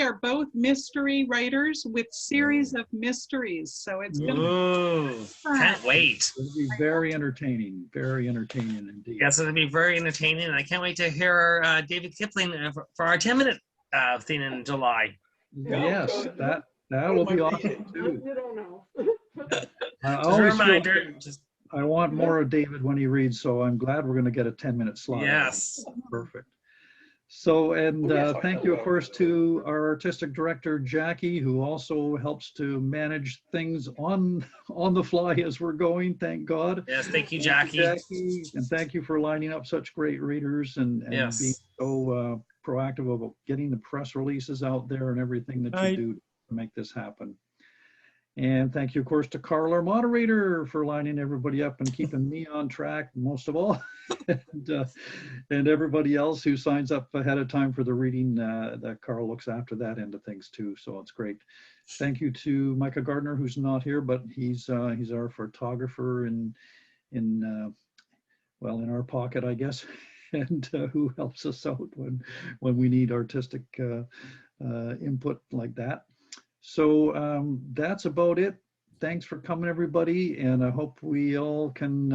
are both mystery writers with series of mysteries. So it's going to be fun. Can't wait. It'll be very entertaining indeed. Yes, it'll be very entertaining. And I can't wait to hear David Kipling for our 10-minute thing in July. Yes, that will be awesome too. You don't know. I Just a always feel reminder. Just I want more of David when he reads, so I'm glad we're going to get a 10-minute slot. yes. Perfect. So, and thank you, of course, to our artistic director, Jackie, who also helps to manage things on the fly as we're going, thank God. Yes, thank you, Jackie. And thank you for lining up such great readers and Yes. being so proactive about getting the press releases out there and everything that you do to make this happen. And thank you, of course, to Karl, our moderator, for lining everybody up and keeping me on track, most of all, and everybody else who signs up ahead of time for the reading. That Karl looks after that end of things too, so it's great. Thank you to Micah Gardner, who's not here, but he's our photographer in our pocket, I guess, and who helps us out when we need artistic input like that. So that's about it. Thanks for coming, everybody, and I hope we all can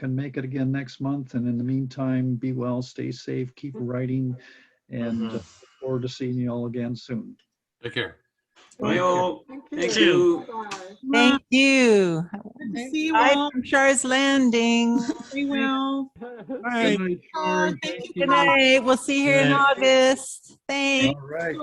make it again next month. And in the meantime, be well, stay safe, keep writing, and look forward to seeing you all again soon. Take care. Bye all. Thank you. Thank you. See you Bye all. from Char's Landing. Be well. Good night, Char. Thank you. Good night. We'll see you here in August. Thanks. All right.